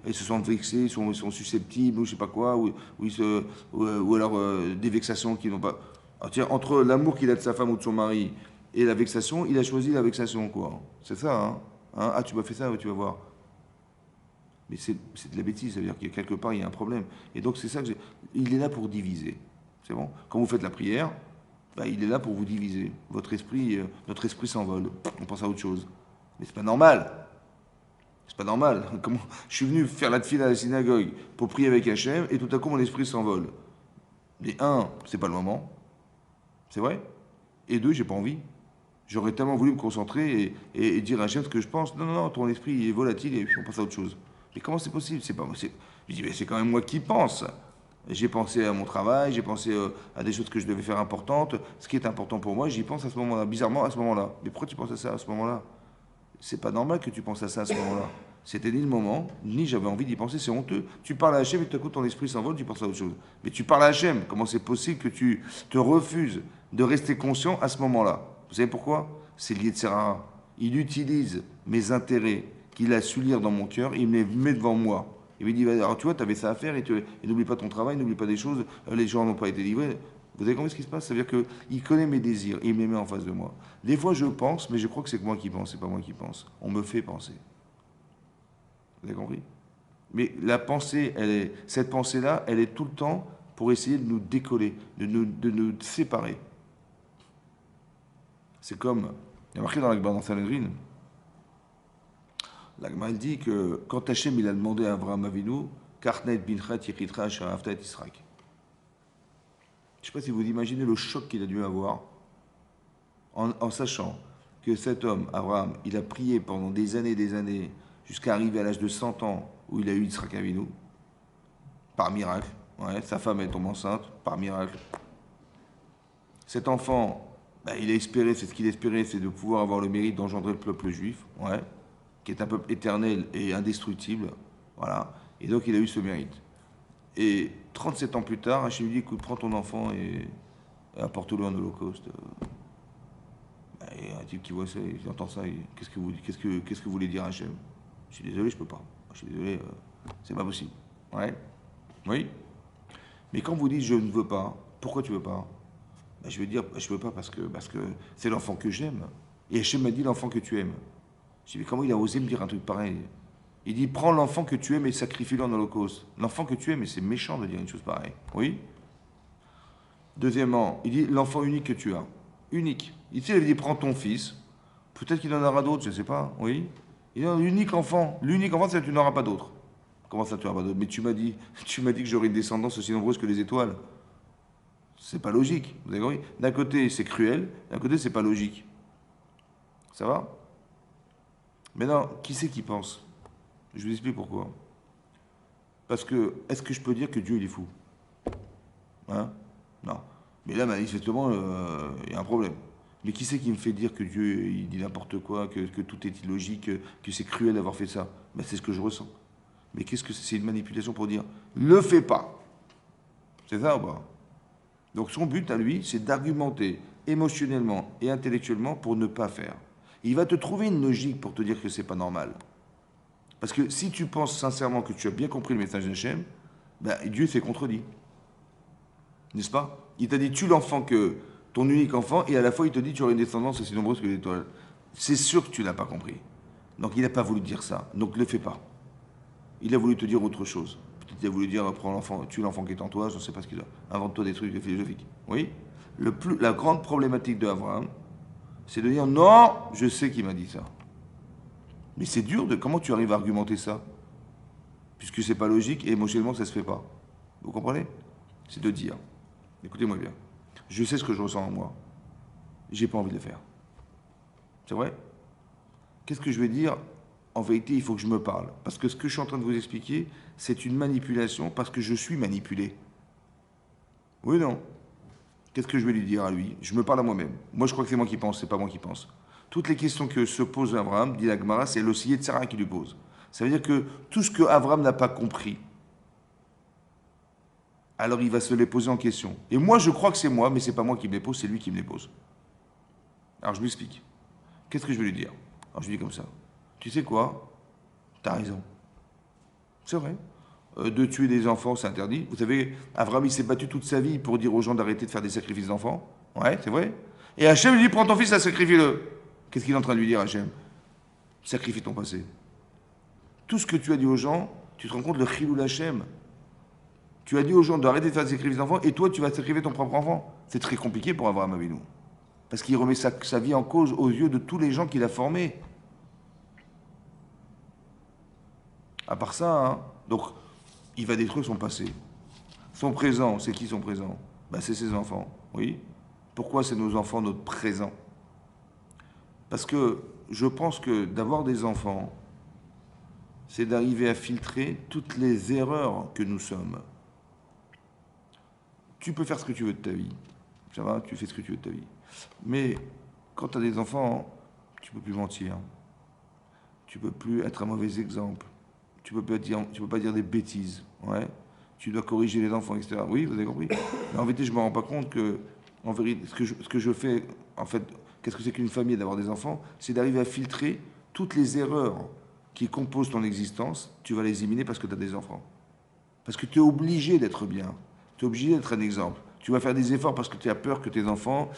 ils se sentent vexés, ils sont susceptibles, ou je sais pas quoi, ou alors des vexations qui n'ont pas. Alors, tiens, entre l'amour qu'il a de sa femme ou de son mari et la vexation, il a choisi la vexation, quoi. C'est ça, hein? Ah, tu m'as fait ça, tu vas voir. Mais c'est de la bêtise, ça veut dire qu'il y a quelque part, il y a un problème. Et donc, c'est ça que j'ai. Il est là pour diviser. C'est bon? Quand vous faites la prière, bah, il est là pour vous diviser. Votre esprit, notre esprit s'envole. On pense à autre chose. Mais c'est pas normal. C'est pas normal. Comment je suis venu faire la tefila à la synagogue pour prier avec Hachem et tout à coup mon esprit s'envole. Mais un, c'est pas le moment. C'est vrai. Et deux, j'ai pas envie. J'aurais tellement voulu me concentrer et dire à Hachem ce que je pense. Non, non, non, ton esprit est volatile et puis on passe à autre chose. Mais comment c'est possible? C'est pas moi. Je dis, mais c'est quand même moi qui pense. J'ai pensé à mon travail, j'ai pensé à des choses que je devais faire importantes. Ce qui est important pour moi, j'y pense à ce moment-là, bizarrement à ce moment-là. Mais pourquoi tu penses à ça à ce moment-là? C'est pas normal que tu penses à ça à ce moment-là. C'était ni le moment, ni j'avais envie d'y penser, c'est honteux. Tu parles à Hachem et tout à coup ton esprit s'envole, tu penses à autre chose. Mais tu parles à Hachem, comment c'est possible que tu te refuses de rester conscient à ce moment-là? Vous savez pourquoi? C'est lié de Serra. Il utilise mes intérêts qu'il a su lire dans mon cœur, il me les met devant moi. Il me dit, alors tu vois, tu avais ça à faire et n'oublie pas ton travail, n'oublie pas des choses, les gens n'ont pas été livrés. Vous avez compris ce qui se passe? Ça veut dire qu'il connaît mes désirs et il me les met en face de moi. Des fois, je pense, mais je crois que c'est que moi qui pense, c'est pas moi qui pense. On me fait penser. Vous avez compris? Mais la pensée, cette pensée-là, elle est tout le temps pour essayer de nous décoller, de nous séparer. C'est comme, il y a marqué dans l'Agma dans Sanhedrin, l'Agma il dit que quand Hachem il a demandé à Avraham Avinu, Karnet binchat yichitra sharafta et Israq. Je ne sais pas si vous imaginez le choc qu'il a dû avoir en sachant que cet homme, Abraham, il a prié pendant des années, jusqu'à arriver à l'âge de 100 ans, où il a eu Yitzhak Avinu, par miracle. Ouais, sa femme est tombée enceinte, par miracle. Cet enfant, bah, il a espéré, c'est ce qu'il espérait, c'est de pouvoir avoir le mérite d'engendrer le peuple juif, ouais, qui est un peuple éternel et indestructible, voilà. Et donc il a eu ce mérite. Et 37 ans plus tard, Hachem lui dit, écoute, prends ton enfant et apporte-le en holocauste. Et un type qui voit ça, il entend ça, qu'est-ce que vous voulez dire Hachem? Je suis désolé, je peux pas. Je suis désolé, c'est pas possible. Ouais. Oui. Mais quand vous dites je ne veux pas, pourquoi tu veux pas? Ben, je vais dire je veux pas parce que c'est l'enfant que j'aime. Et Hachem m'a dit l'enfant que tu aimes. Je dis mais comment il a osé me dire un truc pareil? Il dit prends l'enfant que tu aimes et sacrifie-le en holocauste. L'enfant que tu aimes, mais c'est méchant de dire une chose pareille. Oui. Deuxièmement, il dit l'enfant unique que tu as. Unique. Ici, il dit prends ton fils. Peut-être qu'il en aura d'autres, je ne sais pas. Oui. Il a l'unique enfant. L'unique enfant, c'est que tu n'auras pas d'autres. Comment ça, tu n'auras pas d'autres? Mais tu m'as dit que j'aurais une descendance aussi nombreuse que les étoiles. C'est pas logique. Vous avez compris? D'un côté, c'est cruel. D'un côté, c'est pas logique. Ça va? Maintenant, qui c'est qui pense? Je vous explique pourquoi. Parce que, est-ce que je peux dire que Dieu, il est fou? Hein? Non. Mais là, manifestement, il y a un problème. Mais qui c'est qui me fait dire que Dieu, il dit n'importe quoi, que tout est illogique, que c'est cruel d'avoir fait ça? Ben, c'est ce que je ressens. Mais qu'est-ce que c'est? Une manipulation pour dire le fais pas. C'est ça ou pas? Donc son but à lui, c'est d'argumenter émotionnellement et intellectuellement pour ne pas faire. Il va te trouver une logique pour te dire que c'est pas normal. Parce que si tu penses sincèrement que tu as bien compris le message d'Hachem, ben, Dieu s'est contredit. N'est-ce pas? Il t'a dit, tue l'enfant que ton unique enfant, et à la fois il te dit, tu auras une descendance aussi nombreuse que l'étoile. C'est sûr que tu n'as pas compris. Donc il n'a pas voulu dire ça. Donc ne le fais pas. Il a voulu te dire autre chose. Peut-être qu'il a voulu dire, prends l'enfant, tue l'enfant qui est en toi, je ne sais pas ce qu'il a. Invente-toi des trucs philosophiques. Oui? La grande problématique de Abraham, c'est de dire, non, je sais qui m'a dit ça. Mais c'est dur de, comment tu arrives à argumenter ça? Puisque c'est pas logique et émotionnellement ça se fait pas. Vous comprenez? C'est de dire. Écoutez-moi bien. Je sais ce que je ressens en moi. J'ai pas envie de le faire. C'est vrai? Qu'est-ce que je vais dire? En vérité, il faut que je me parle. Parce que ce que je suis en train de vous expliquer, c'est une manipulation parce que je suis manipulé. Oui ou non? Qu'est-ce que je vais lui dire à lui? Je me parle à moi-même. Moi, je crois que c'est moi qui pense, c'est pas moi qui pense. Toutes les questions que se pose Abraham, dit la Gemara, c'est l'oscillé de Sarah qui lui pose. Ça veut dire que tout ce que Abraham n'a pas compris, alors il va se les poser en question. Et moi, je crois que c'est moi, mais c'est pas moi qui me les pose, c'est lui qui me les pose. Alors je m'explique. Qu'est-ce que je vais lui dire? Alors je lui dis comme ça. Tu sais quoi? T'as raison. C'est vrai. De tuer des enfants, c'est interdit. Vous savez, Abraham, il s'est battu toute sa vie pour dire aux gens d'arrêter de faire des sacrifices d'enfants. Ouais, c'est vrai. Et Hachem lui dit, prends ton fils, sacrifie-le. Qu'est-ce qu'il est en train de lui dire, Hachem? Sacrifie ton passé. Tout ce que tu as dit aux gens, tu te rends compte le chilou Hachem. Tu as dit aux gens d'arrêter de faire des sacrifices d'enfants et toi, tu vas sacrifier ton propre enfant. C'est très compliqué pour Abraham Avinu. Parce qu'il remet sa vie en cause aux yeux de tous les gens qu'il a formés. À part ça, hein, donc, il va détruire son passé. Son présent, c'est qui son présent? Ben, c'est ses enfants, oui. Pourquoi c'est nos enfants, notre présent? Parce que je pense que d'avoir des enfants, c'est d'arriver à filtrer toutes les erreurs que nous sommes. Tu peux faire ce que tu veux de ta vie. Ça va, tu fais ce que tu veux de ta vie. Mais quand tu as des enfants, tu ne peux plus mentir. Tu ne peux plus être un mauvais exemple. Tu ne peux pas dire des bêtises. Ouais. Tu dois corriger les enfants, etc. Oui, vous avez compris. Mais en vérité, je ne me rends pas compte que, en vérité, ce que je fais, en fait, qu'est-ce que c'est qu'une famille d'avoir des enfants? C'est d'arriver à filtrer toutes les erreurs qui composent ton existence. Tu vas les éliminer parce que tu as des enfants. Parce que tu es obligé d'être bien. Tu es obligé d'être un exemple. Tu vas faire des efforts parce que tu as peur que tes enfants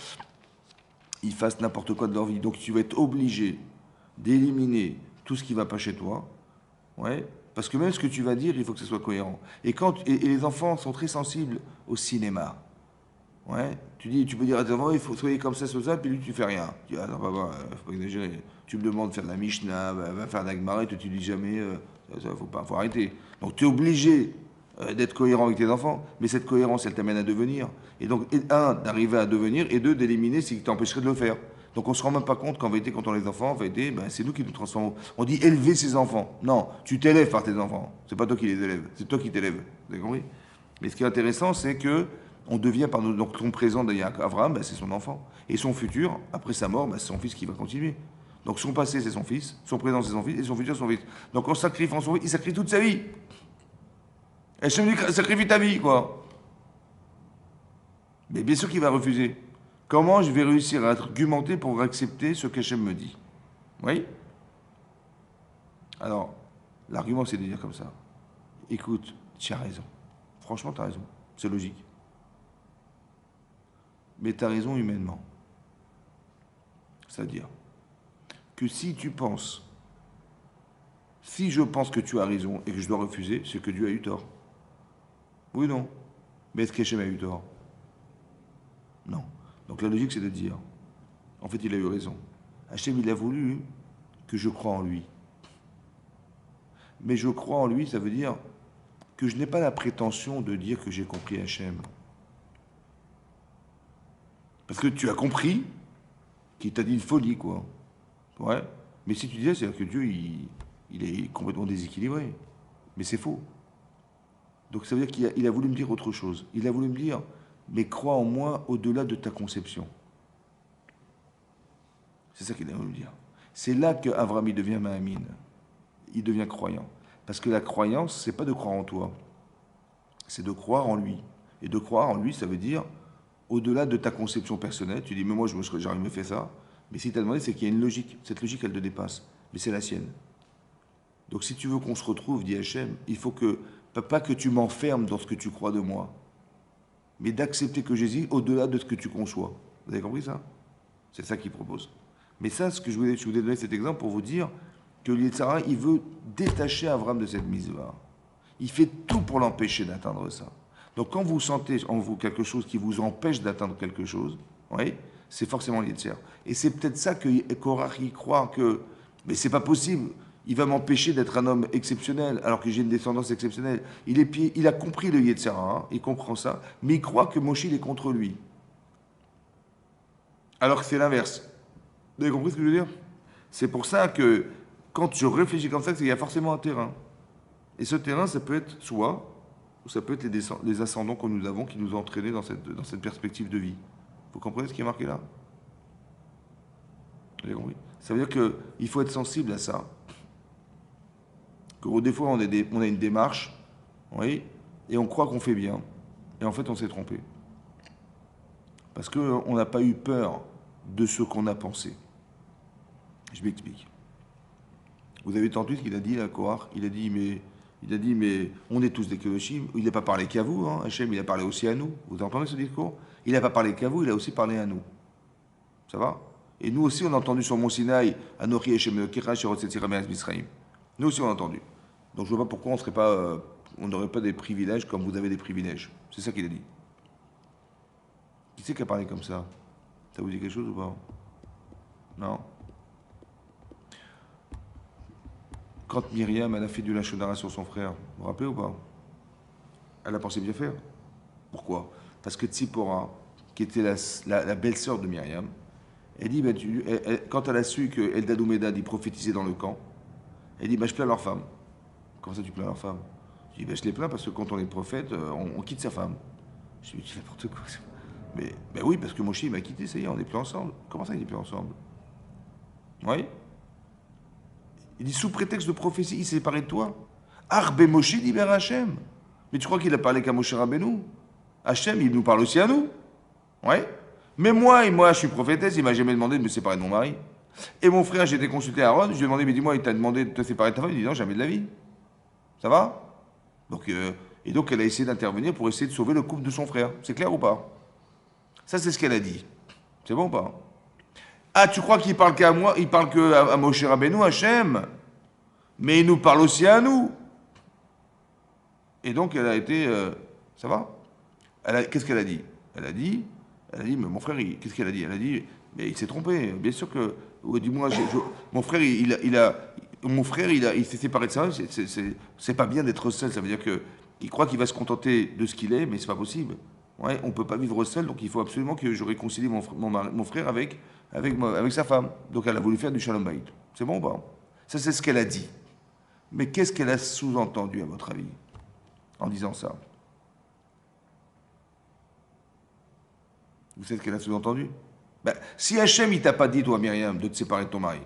ils fassent n'importe quoi de leur vie. Donc tu vas être obligé d'éliminer tout ce qui ne va pas chez toi. Ouais. Parce que même ce que tu vas dire, il faut que ce soit cohérent. Et les enfants sont très sensibles au cinéma. Ouais. Tu peux dire à tes enfants, il faut soyez comme ça, puis lui tu fais rien. Tu dis, ah non, papa, faut pas exagérer. Tu me demandes de faire de la Mishnah, va faire de la Gemara, et tu dis jamais, faut arrêter. Donc tu es obligé d'être cohérent avec tes enfants, mais cette cohérence, elle t'amène à devenir. Et donc, un, d'arriver à devenir, et deux, d'éliminer ce qui t'empêcherait de le faire. Donc on ne se rend même pas compte qu'en vérité, quand on a les enfants, en vérité, ben, c'est nous qui nous transformons. On dit élever ses enfants. Non, tu t'élèves par tes enfants. C'est pas toi qui les élèves, c'est toi qui t'élèves. Vous avez compris? Mais ce qui est intéressant, c'est que On devient par notre, donc son présent d'ailleurs Abraham, c'est son enfant. Et son futur, après sa mort, c'est son fils qui va continuer. Donc son passé, c'est son fils, son présent, c'est son fils, et son futur, c'est son fils. Donc en sacrifiant son fils, il sacrifie toute sa vie. Et je me dis, sacrifie ta vie, quoi. Mais bien sûr qu'il va refuser. Comment je vais réussir à argumenter pour accepter ce qu'Hachem me dit? Oui? Alors, l'argument, c'est de dire comme ça. Écoute, tu as raison. Franchement, tu as raison. C'est logique. Mais tu as raison humainement. C'est-à-dire que si tu penses, si je pense que tu as raison et que je dois refuser, c'est que Dieu a eu tort. Oui ou non? Mais est-ce qu'Hachem a eu tort? Non. Donc la logique, c'est de dire, en fait, il a eu raison. Hachem, il a voulu que je croie en lui. Mais je crois en lui, ça veut dire que je n'ai pas la prétention de dire que j'ai compris Hachem. Parce que tu as compris qu'il t'a dit une folie, quoi. Ouais. Mais si tu disais, c'est-à-dire que Dieu, il est complètement déséquilibré. Mais c'est faux. Donc ça veut dire qu'il a voulu me dire autre chose. Il a voulu me dire, mais crois en moi au-delà de ta conception. C'est ça qu'il a voulu me dire. C'est là qu'Avraham, il devient Mahamin. Il devient croyant. Parce que la croyance, c'est pas de croire en toi. C'est de croire en lui. Et de croire en lui, ça veut dire, au-delà de ta conception personnelle, tu dis, mais moi, j'aurais me fait ça. Mais si tu as demandé, c'est qu'il y a une logique. Cette logique, elle te dépasse. Mais c'est la sienne. Donc si tu veux qu'on se retrouve, dit Hachem, il faut que, pas que tu m'enfermes dans ce que tu crois de moi, mais d'accepter que j'hésite au-delà de ce que tu conçois. Vous avez compris ça? C'est ça qu'il propose. Mais ça, ce que je vous ai donné cet exemple pour vous dire que l'Yetzirah, il veut détacher Abraham de cette mitzvah. Il fait tout pour l'empêcher d'atteindre ça. Donc quand vous sentez en vous quelque chose qui vous empêche d'atteindre quelque chose, oui, c'est forcément l'Yetzirah. Et c'est peut-être ça que Korach y croit que, mais c'est pas possible. Il va m'empêcher d'être un homme exceptionnel, alors que j'ai une descendance exceptionnelle. Il a compris le Yetzirah, hein, il comprend ça, mais il croit que Moshe il est contre lui. Alors que c'est l'inverse. Vous avez compris ce que je veux dire? C'est pour ça que quand je réfléchis comme ça, c'est qu'il y a forcément un terrain. Et ce terrain, ça peut être soi, ou ça peut être les ascendants que nous avons qui nous ont entraînés dans cette perspective de vie. Vous comprenez ce qui est marqué là? Vous avez compris? Ça veut dire qu'il faut être sensible à ça. Que des fois, on a une démarche, oui, et on croit qu'on fait bien. Et en fait, on s'est trompé. Parce qu'on n'a pas eu peur de ce qu'on a pensé. Je m'explique. Vous avez entendu ce qu'il a dit, là, Korach? Il a dit, mais on est tous des Kedoshim. Il n'a pas parlé qu'à vous, hein. Hachem, il a parlé aussi à nous. Vous entendez ce discours? Il n'a pas parlé qu'à vous, il a aussi parlé à nous. Ça va? Et nous aussi, on a entendu sur Mont Sinaï, Anochi Hachem Elokecha, Shirot Setzira Me'az Misraïm. Nous aussi, on a entendu. Donc, je ne vois pas pourquoi on n'aurait pas des privilèges comme vous avez des privilèges. C'est ça qu'il a dit. Qui c'est qui a parlé comme ça? Ça vous dit quelque chose ou pas? Non? Quand Myriam, elle a fait du lachonara sur son frère, vous vous rappelez ou pas? Elle a pensé bien faire. Pourquoi? Parce que Tzipora, qui était la belle-sœur de Myriam, elle dit, quand elle a su que Eldad ou Medad, ils prophétisaient dans le camp, elle dit, je plains leur femme. Comment ça tu plains leur femme? Je dis, je les plains parce que quand on est prophète, on quitte sa femme. Je lui dis, n'importe quoi. Mais oui, parce que Moshe, il m'a quitté, ça y est, on n'est plus ensemble. Comment ça, il n'est plus ensemble? Oui. Il dit, sous prétexte de prophétie, il s'est séparé de toi. Arbe Moshe libère Hachem. Mais tu crois qu'il a parlé qu'à Moshe Rabbeinu? Hachem, il nous parle aussi à nous. Oui. Mais moi, je suis prophétesse, il m'a jamais demandé de me séparer de mon mari. Et mon frère, j'ai été consulté à Aaron, je lui ai demandé, mais dis-moi, il t'a demandé de te séparer de ta femme? Il dit, non, jamais de la vie. Ça va? Donc, et donc, elle a essayé d'intervenir pour essayer de sauver le couple de son frère. C'est clair ou pas? Ça, c'est ce qu'elle a dit. C'est bon ou pas? Ah, tu crois qu'il parle qu'à moi? Il parle qu'à Moshe Rabbeinu, Hachem? Mais il nous parle aussi à nous. Et donc, elle a été... ça va? Qu'est-ce qu'elle a dit? Elle a dit, mais mon frère, qu'est-ce qu'elle a dit? Elle a dit, mais il s'est trompé. Bien sûr que... du moins, mon frère, il s'est séparé de ça. C'est pas bien d'être seul. Ça veut dire qu'il croit qu'il va se contenter de ce qu'il est, mais c'est pas possible. Ouais, on ne peut pas vivre seul, donc il faut absolument que je réconcilie mon frère avec sa femme. Donc elle a voulu faire du shalom bayit. C'est bon ou pas? Ça, c'est ce qu'elle a dit. Mais qu'est-ce qu'elle a sous-entendu, à votre avis, en disant ça? Vous savez ce qu'elle a sous-entendu? Ben, si Hachem, il t'a pas dit, toi, Myriam, de te séparer de ton mari,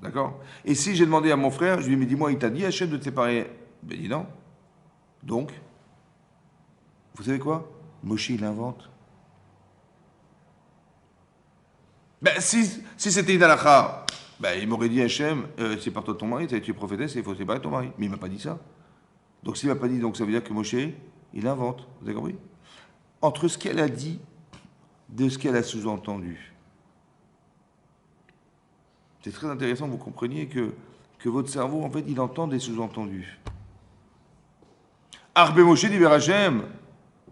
d'accord? Et si j'ai demandé à mon frère, je lui ai dit, mais dis-moi, il t'a dit Hachem de te séparer? Ben, dis non. Donc, vous savez quoi? Moshe, il invente. Ben, si c'était une halakha, ben, il m'aurait dit Hachem, sépare-toi de ton mari, tu es prophétesse, il faut séparer de ton mari. Mais il m'a pas dit ça. Donc, s'il m'a pas dit, donc ça veut dire que Moshe, il invente. Vous avez compris? Entre ce qu'elle a dit, de ce qu'elle a sous-entendu. C'est très intéressant que vous compreniez que votre cerveau, en fait, il entend des sous-entendus. Arbe Moshe dit Hachem.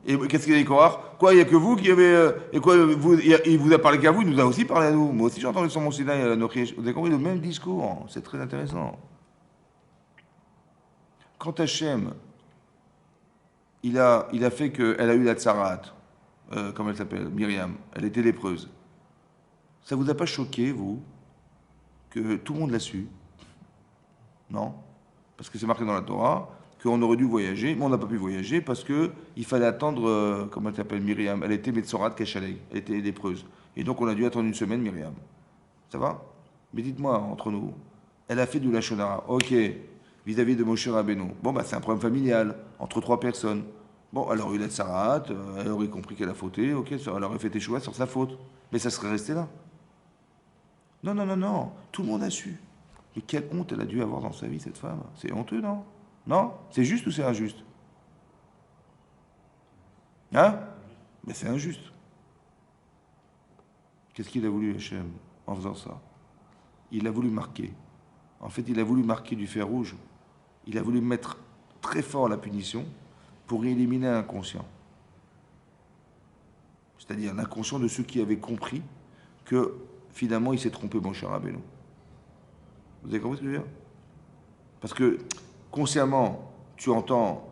Et qu'est-ce qu'il a dit, Korach? Quoi, il n'y a que vous qui avez. Et quoi, il vous a parlé qu'à vous, il nous a aussi parlé à nous. Moi aussi, j'ai entendu sur mon Sinaï, vous avez compris le même discours. C'est très intéressant. Quand Hachem, il a fait qu'elle a eu la tsarat, comment elle s'appelle, Myriam, elle était lépreuse. Ça vous a pas choqué, vous, que tout le monde l'a su? Non? Parce que c'est marqué dans la Torah qu'on aurait dû voyager, mais on n'a pas pu voyager parce qu'il fallait attendre, comment elle s'appelle, Myriam. Elle était Metzorat Keshalei, elle était lépreuse. Et donc on a dû attendre une semaine, Myriam. Ça va? Mais dites-moi, entre nous, elle a fait du Lachonara, ok, vis-à-vis de Moshe Rabbeinu. Bon, bah c'est un problème familial, entre trois personnes. Bon, elle aurait eu la tsarat, elle aurait compris qu'elle a fauté, ok, elle aurait fait échouer sur sa faute. Mais ça serait resté là. Non, non, non, non, tout le monde a su. Mais quelle honte elle a dû avoir dans sa vie, cette femme. C'est honteux, non? Non? C'est juste ou c'est injuste? Hein? Mais c'est injuste. Qu'est-ce qu'il a voulu, Hachem, en faisant ça? Il a voulu marquer. En fait, il a voulu marquer du fer rouge. Il a voulu mettre très fort la punition pour éliminer l'inconscient. C'est-à-dire l'inconscient de ceux qui avaient compris que finalement il s'est trompé, mon cher Rabbeinu. Vous avez compris ce que je veux dire? Parce que consciemment, tu entends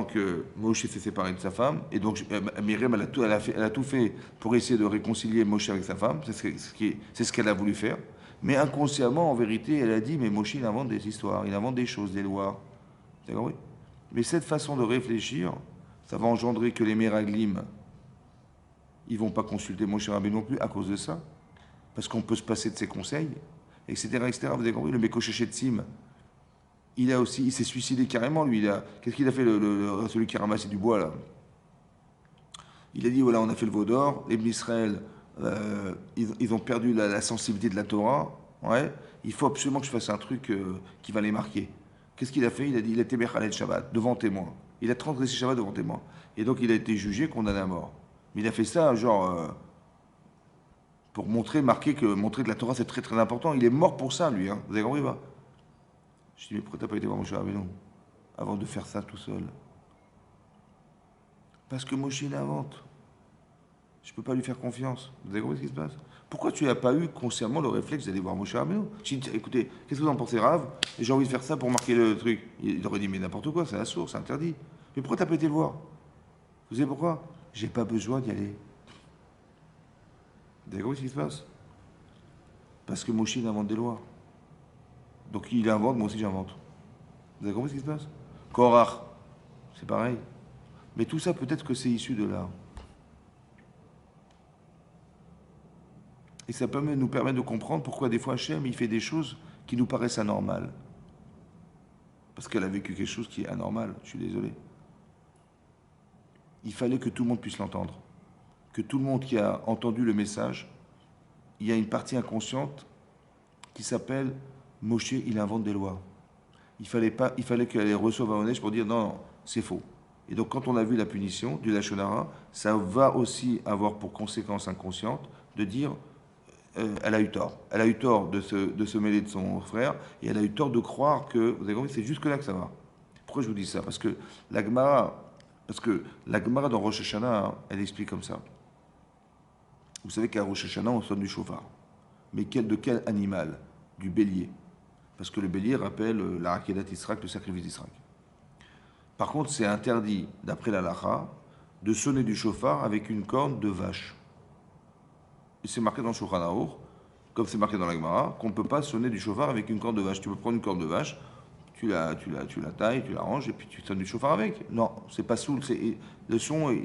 que Moshe s'est séparé de sa femme, et donc Myriam, elle a tout fait pour essayer de réconcilier Moshe avec sa femme, c'est ce qu'elle a voulu faire. Mais inconsciemment, en vérité, elle a dit, mais Moshe, il invente des histoires, il invente des choses, des lois. Vous avez compris? Mais cette façon de réfléchir, ça va engendrer que les Méraglim, ils vont pas consulter Moshe Rabbeinu non plus à cause de ça. Parce qu'on peut se passer de ses conseils, etc., etc. Vous avez compris? Le Mekoshéchetsim, il s'est suicidé carrément, lui. Qu'est-ce qu'il a fait, celui qui a ramassé du bois, là? Il a dit, voilà, on a fait le veau d'or, les Israël, ils ont perdu la sensibilité de la Torah, ouais, il faut absolument que je fasse un truc qui va les marquer. Qu'est-ce qu'il a fait? Il a dit, il a été Mechalel Shabbat, devant témoin. Il a transgressé Shabbat devant témoin. Et donc il a été jugé, condamné à mort. Mais il a fait ça, genre, pour montrer que la Torah c'est très très important. Il est mort pour ça, lui, hein. Vous avez compris, pas? Je dis, mais pourquoi t'as pas été voir Moshe Rabbeinu avant de faire ça tout seul? Parce que Moshe, il invente. Je ne peux pas lui faire confiance. Vous avez compris ce qui se passe? Pourquoi tu n'as pas eu consciemment le réflexe d'aller voir Moshe Rabbeinu? Je dis, écoutez, qu'est-ce que vous en pensez, Rav? J'ai envie de faire ça pour marquer le truc. Il aurait dit, mais n'importe quoi, c'est la source, c'est interdit. Mais pourquoi tu n'as pas été le voir? Vous savez pourquoi? J'ai pas besoin d'y aller. Vous avez compris ce qui se passe? Parce que Moshe, il invente des lois. Donc il invente, moi aussi j'invente. Vous avez compris ce qui se passe? Korach, c'est pareil. Mais tout ça, peut-être que c'est issu de là. Et ça peut nous permettre de comprendre pourquoi des fois Hachem, il fait des choses qui nous paraissent anormales. Parce qu'elle a vécu quelque chose qui est anormal, je suis désolé. Il fallait que tout le monde puisse l'entendre. Que tout le monde qui a entendu le message, il y a une partie inconsciente qui s'appelle Moshe, il invente des lois. Il fallait qu'elle reçoive un honnête pour dire non, non, c'est faux. Et donc quand on a vu la punition du Lachonara, ça va aussi avoir pour conséquence inconsciente de dire elle a eu tort. Elle a eu tort de se mêler de son frère et elle a eu tort de croire que, vous avez compris, c'est jusque là que ça va. Pourquoi je vous dis ça? Parce que la Gemara dans Rosh Hashanah, elle explique comme ça. Vous savez qu'à Rosh Hashanah, on sonne du chauffard. Mais de quel animal? Du bélier. Parce que le bélier rappelle la Hakedat Israq, le sacrifice d'Israël. Par contre, c'est interdit, d'après la Lacha, de sonner du chauffard avec une corne de vache. Et c'est marqué dans le Shulchan Aruch, comme c'est marqué dans la Gemara, qu'on ne peut pas sonner du chauffard avec une corne de vache. Tu peux prendre une corne de vache, tu la tailles, tu la ranges, et puis tu sonnes du chauffard avec. Non, c'est pas soul, le son,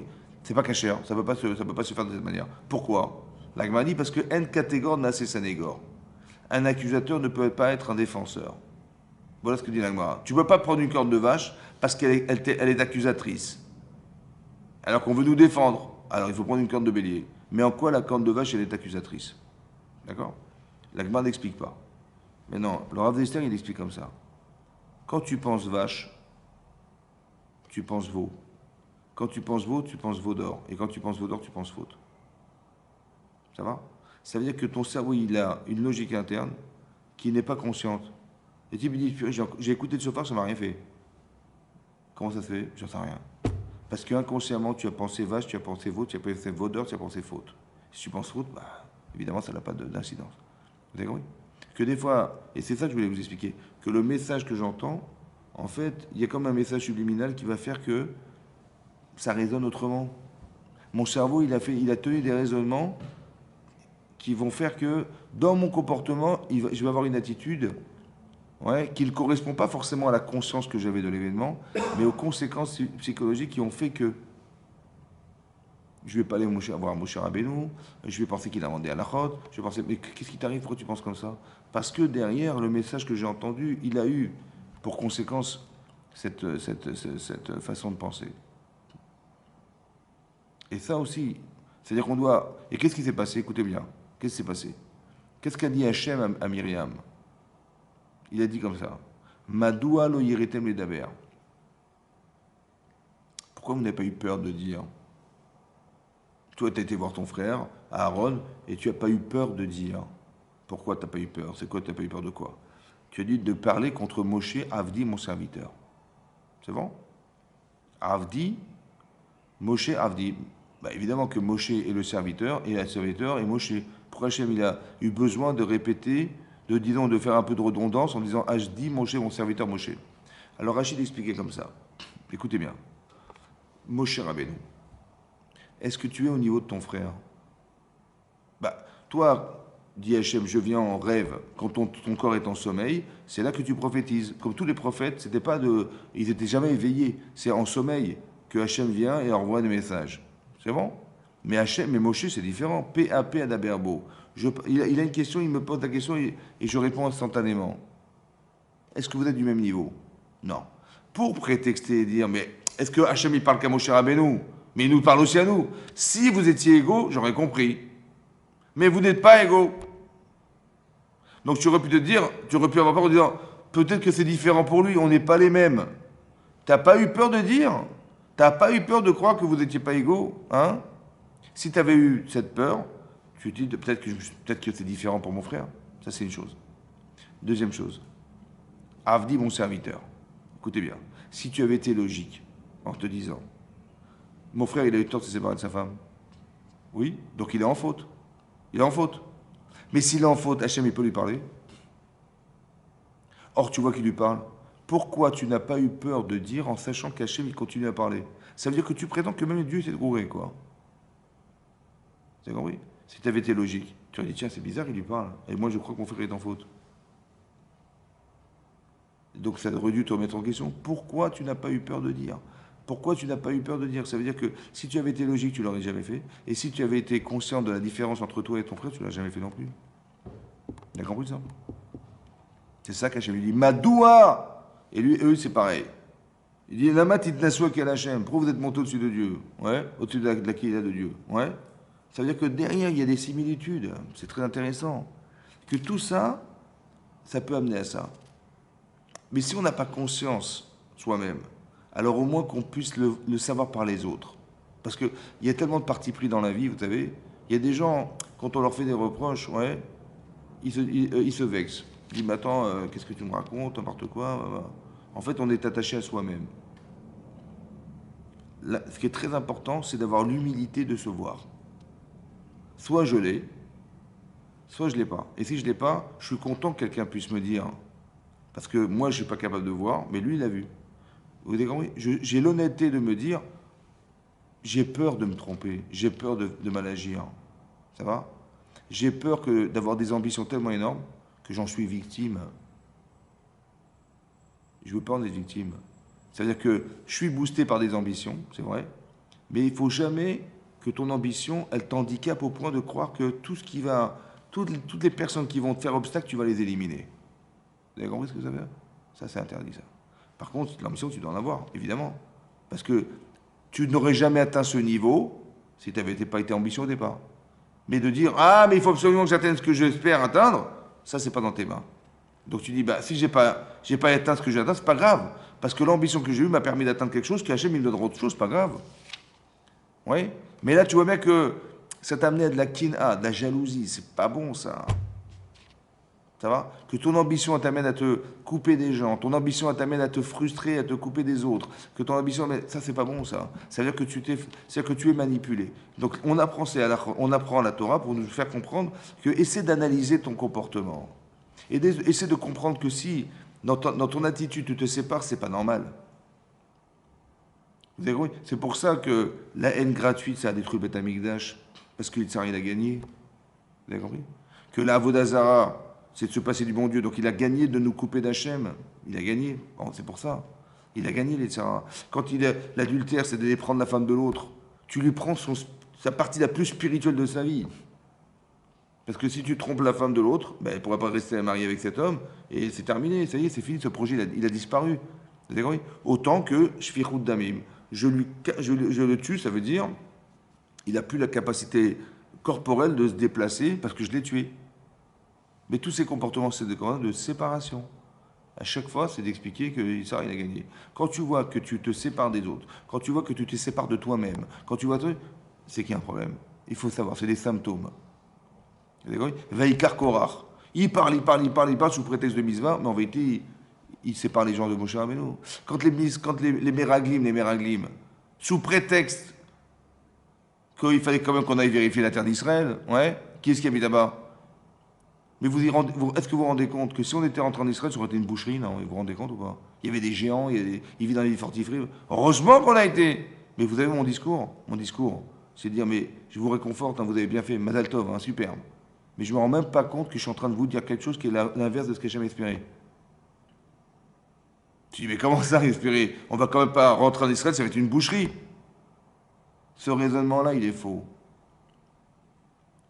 C'est pas caché, ça peut pas se faire de cette manière. Pourquoi? La Gemara dit parce que en catégore n'a sénégor. Un accusateur ne peut pas être un défenseur. Voilà ce que dit la Gemara. Tu ne peux pas prendre une corne de vache parce elle est accusatrice. Alors qu'on veut nous défendre. Alors il faut prendre une corne de bélier. Mais en quoi la corne de vache, elle est accusatrice? D'accord? La Gemara n'explique pas. Mais non, le Rav d'Esther, il explique comme ça. Quand tu penses vache, tu penses veau. Quand tu penses veau, tu penses veau d'or. Et quand tu penses veau d'or, tu penses faute. Ça va? Ça veut dire que ton cerveau, il a une logique interne qui n'est pas consciente. Et tu me dis, j'ai écouté le chauffeur, ça m'a rien fait. Comment ça se fait? J'en sais rien. Parce qu'inconsciemment, tu as pensé vache, tu as pensé veau, tu as pensé veau d'or, tu as pensé faute. Si tu penses faute, bah, évidemment, ça n'a pas d'incidence. Vous avez compris? Que des fois, et c'est ça que je voulais vous expliquer, que le message que j'entends, en fait, il y a comme un message subliminal qui va faire que ça résonne autrement. Mon cerveau, il a tenu des raisonnements qui vont faire que dans mon comportement, je vais avoir une attitude qui ne correspond pas forcément à la conscience que j'avais de l'événement, mais aux conséquences psychologiques qui ont fait que je ne vais pas aller voir Moshe Rabbeinu, je vais penser qu'il a demandé à la chôte, je vais penser, mais qu'est-ce qui t'arrive, pourquoi tu penses comme ça? Parce que derrière, le message que j'ai entendu, il a eu pour conséquence cette façon de penser. Et ça aussi, c'est-à-dire qu'on doit... Et qu'est-ce qui s'est passé? Écoutez bien, qu'est-ce qui s'est passé? Qu'est-ce qu'a dit Hachem à Myriam? Il a dit comme ça, Madoua lo yiritem le daber. Pourquoi vous n'avez pas eu peur de dire? Toi, tu as été voir ton frère, Aaron, et tu n'as pas eu peur de dire. Pourquoi tu n'as pas eu peur? C'est quoi, tu n'as pas eu peur de quoi? Tu as dit de parler contre Moshe Avdi, mon serviteur. C'est bon? Avdi, Moshe Avdi. Bah, évidemment que Moshe est le serviteur, et le serviteur est Moshe. Pourquoi Hachem, il a eu besoin de répéter, de faire un peu de redondance en disant Avdi, Moshe, mon serviteur Moshe. Alors Rachid expliquait comme ça. Écoutez bien. Moshe Rabbeinu, est-ce que tu es au niveau de ton frère? Bah, toi, dit Hachem, je viens en rêve, quand ton corps est en sommeil, c'est là que tu prophétises. Comme tous les prophètes, ils n'étaient jamais éveillés. C'est en sommeil que Hachem vient et envoie des messages. C'est bon? Mais Moshe, c'est différent. P.A.P. Adaberbo. Il a une question, il me pose la question et je réponds instantanément. Est-ce que vous êtes du même niveau? Non. Pour prétexter et dire, mais est-ce que Hachem, il parle qu'à Moshe Rabbeinu? Mais il nous parle aussi à nous. Si vous étiez égaux, j'aurais compris. Mais vous n'êtes pas égaux. Donc tu aurais pu avoir peur en disant, peut-être que c'est différent pour lui, on n'est pas les mêmes. T'as pas eu peur de dire? T'as pas eu peur de croire que vous n'étiez pas égaux, hein? Si tu avais eu cette peur, tu te dis peut-être que c'est différent pour mon frère. Ça, c'est une chose. Deuxième chose. Avdi, mon serviteur. Écoutez bien. Si tu avais été logique en te disant, mon frère, il a eu tort de se séparer de sa femme. Oui, donc il est en faute. Il est en faute. Mais s'il est en faute, Hachem, il peut lui parler. Or, tu vois qu'il lui parle. Pourquoi tu n'as pas eu peur de dire en sachant qu'Hachem, il continue à parler? Ça veut dire que tu prétends que même Dieu s'est gouré, quoi. Vous avez compris? Si tu avais été logique, tu aurais dit, tiens, c'est bizarre, il lui parle. Et moi, je crois que mon frère est en faute. Donc, ça aurait dû te remettre en question. Pourquoi tu n'as pas eu peur de dire? Pourquoi tu n'as pas eu peur de dire? Ça veut dire que si tu avais été logique, tu l'aurais jamais fait. Et si tu avais été conscient de la différence entre toi et ton frère, tu l'as jamais fait non plus. Tu as compris ça? C'est ça qu'Hachem lui dit. Madoua! Et eux, c'est pareil. Il dit, Lama titnasua qu'à Hachem. Pourquoi vous êtes monté au-dessus de Dieu? Ouais. Au-dessus de la Kila de Dieu. Ouais. Ça veut dire que derrière, il y a des similitudes. C'est très intéressant. Que tout ça, ça peut amener à ça. Mais si on n'a pas conscience soi-même, alors au moins qu'on puisse le savoir par les autres. Parce qu'il y a tellement de partis pris dans la vie, vous savez. Il y a des gens, quand on leur fait des reproches, ouais, ils se vexent. Ils disent, mais attends, qu'est-ce que tu me racontes, n'importe quoi. En fait, on est attaché à soi-même. Là, ce qui est très important, c'est d'avoir l'humilité de se voir. Soit je l'ai, soit je ne l'ai pas. Et si je ne l'ai pas, je suis content que quelqu'un puisse me dire. Parce que moi, je ne suis pas capable de voir, mais lui, il a vu. Vous avez compris? J'ai l'honnêteté de me dire, j'ai peur de me tromper, j'ai peur de mal agir. Ça va? J'ai peur d'avoir des ambitions tellement énormes que j'en suis victime. Je ne veux pas en être victime. C'est-à-dire que je suis boosté par des ambitions, c'est vrai, Mais il ne faut jamais que ton ambition, elle t'handicape au point de croire que tout ce qui va, toutes les personnes qui vont te faire obstacle, tu vas les éliminer. Vous avez compris ce que ça veut dire? Ça, c'est interdit, ça. Par contre, l'ambition, tu dois en avoir, évidemment. Parce que tu n'aurais jamais atteint ce niveau si tu n'avais pas été ambitieux au départ. Mais de dire, ah, mais il faut absolument que j'atteigne ce que j'espère atteindre, ça, c'est pas dans tes mains. Donc tu dis, bah, si j'ai pas atteint ce que j'ai atteint, c'est pas grave. Parce que l'ambition que j'ai eue m'a permis d'atteindre quelque chose, qu'Hachem, il me donnera autre chose, c'est pas grave. Oui. Mais là, tu vois bien que ça t'a amené à de la kina, de la jalousie. C'est pas bon, ça. Ça va? Que ton ambition t'amène à te couper des gens, ton ambition t'amène à te frustrer, à te couper des autres, que ton ambition, ça c'est pas bon ça. Ça veut dire que tu es manipulé. Donc on apprend la Torah pour nous faire comprendre que essaie d'analyser ton comportement et essaie de comprendre que si dans ton attitude tu te sépares, c'est pas normal. Vous avez compris? C'est pour ça que la haine gratuite ça a détruit le Beth Amikdash parce qu'il il a gagné. Vous avez compris? Que la Avodazara c'est de se passer du bon Dieu. Donc il a gagné de nous couper d'Hachem. Il a gagné. Bon, c'est pour ça. Il a gagné les tzara. Quand l'adultère, c'est d'aller prendre la femme de l'autre. Tu lui prends sa partie la plus spirituelle de sa vie. Parce que si tu trompes la femme de l'autre, ben, elle ne pourra pas rester mariée avec cet homme. Et c'est terminé. Ça y est, c'est fini. Ce projet, il a disparu. Vous avez compris? Autant que Shfichut Damim. Je le tue, ça veut dire il n'a plus la capacité corporelle de se déplacer parce que je l'ai tué. Mais tous ces comportements, c'est de séparation. À chaque fois, c'est d'expliquer que ça, il a gagné. Quand tu vois que tu te sépares des autres, quand tu vois que tu te sépares de toi-même, quand tu vois, c'est qu'il y a un problème. Il faut savoir, c'est des symptômes. Vaïkar Korach. Il parle sous prétexte de misva, mais en vérité, il sépare les gens de Moshe Rabbeinu. Quand les Meraglim, sous prétexte qu'il fallait quand même qu'on aille vérifier la terre d'Israël, ouais, qui est-ce qui habite là-bas? Mais est-ce que vous vous rendez compte que si on était rentré en Israël, ça aurait été une boucherie, non? Vous vous rendez compte ou pas? Il y avait des géants, ils vivaient dans les fortifieries. Heureusement qu'on a été. Mais vous avez mon discours. Mon discours, c'est de dire, mais je vous réconforte, hein, vous avez bien fait, Mazal Tov, hein, superbe. Mais je ne me rends même pas compte que je suis en train de vous dire quelque chose qui est l'inverse de ce que j'ai jamais espéré. Tu dis, mais comment ça, espérer? On va quand même pas rentrer en Israël, ça va être une boucherie. Ce raisonnement-là, il est faux.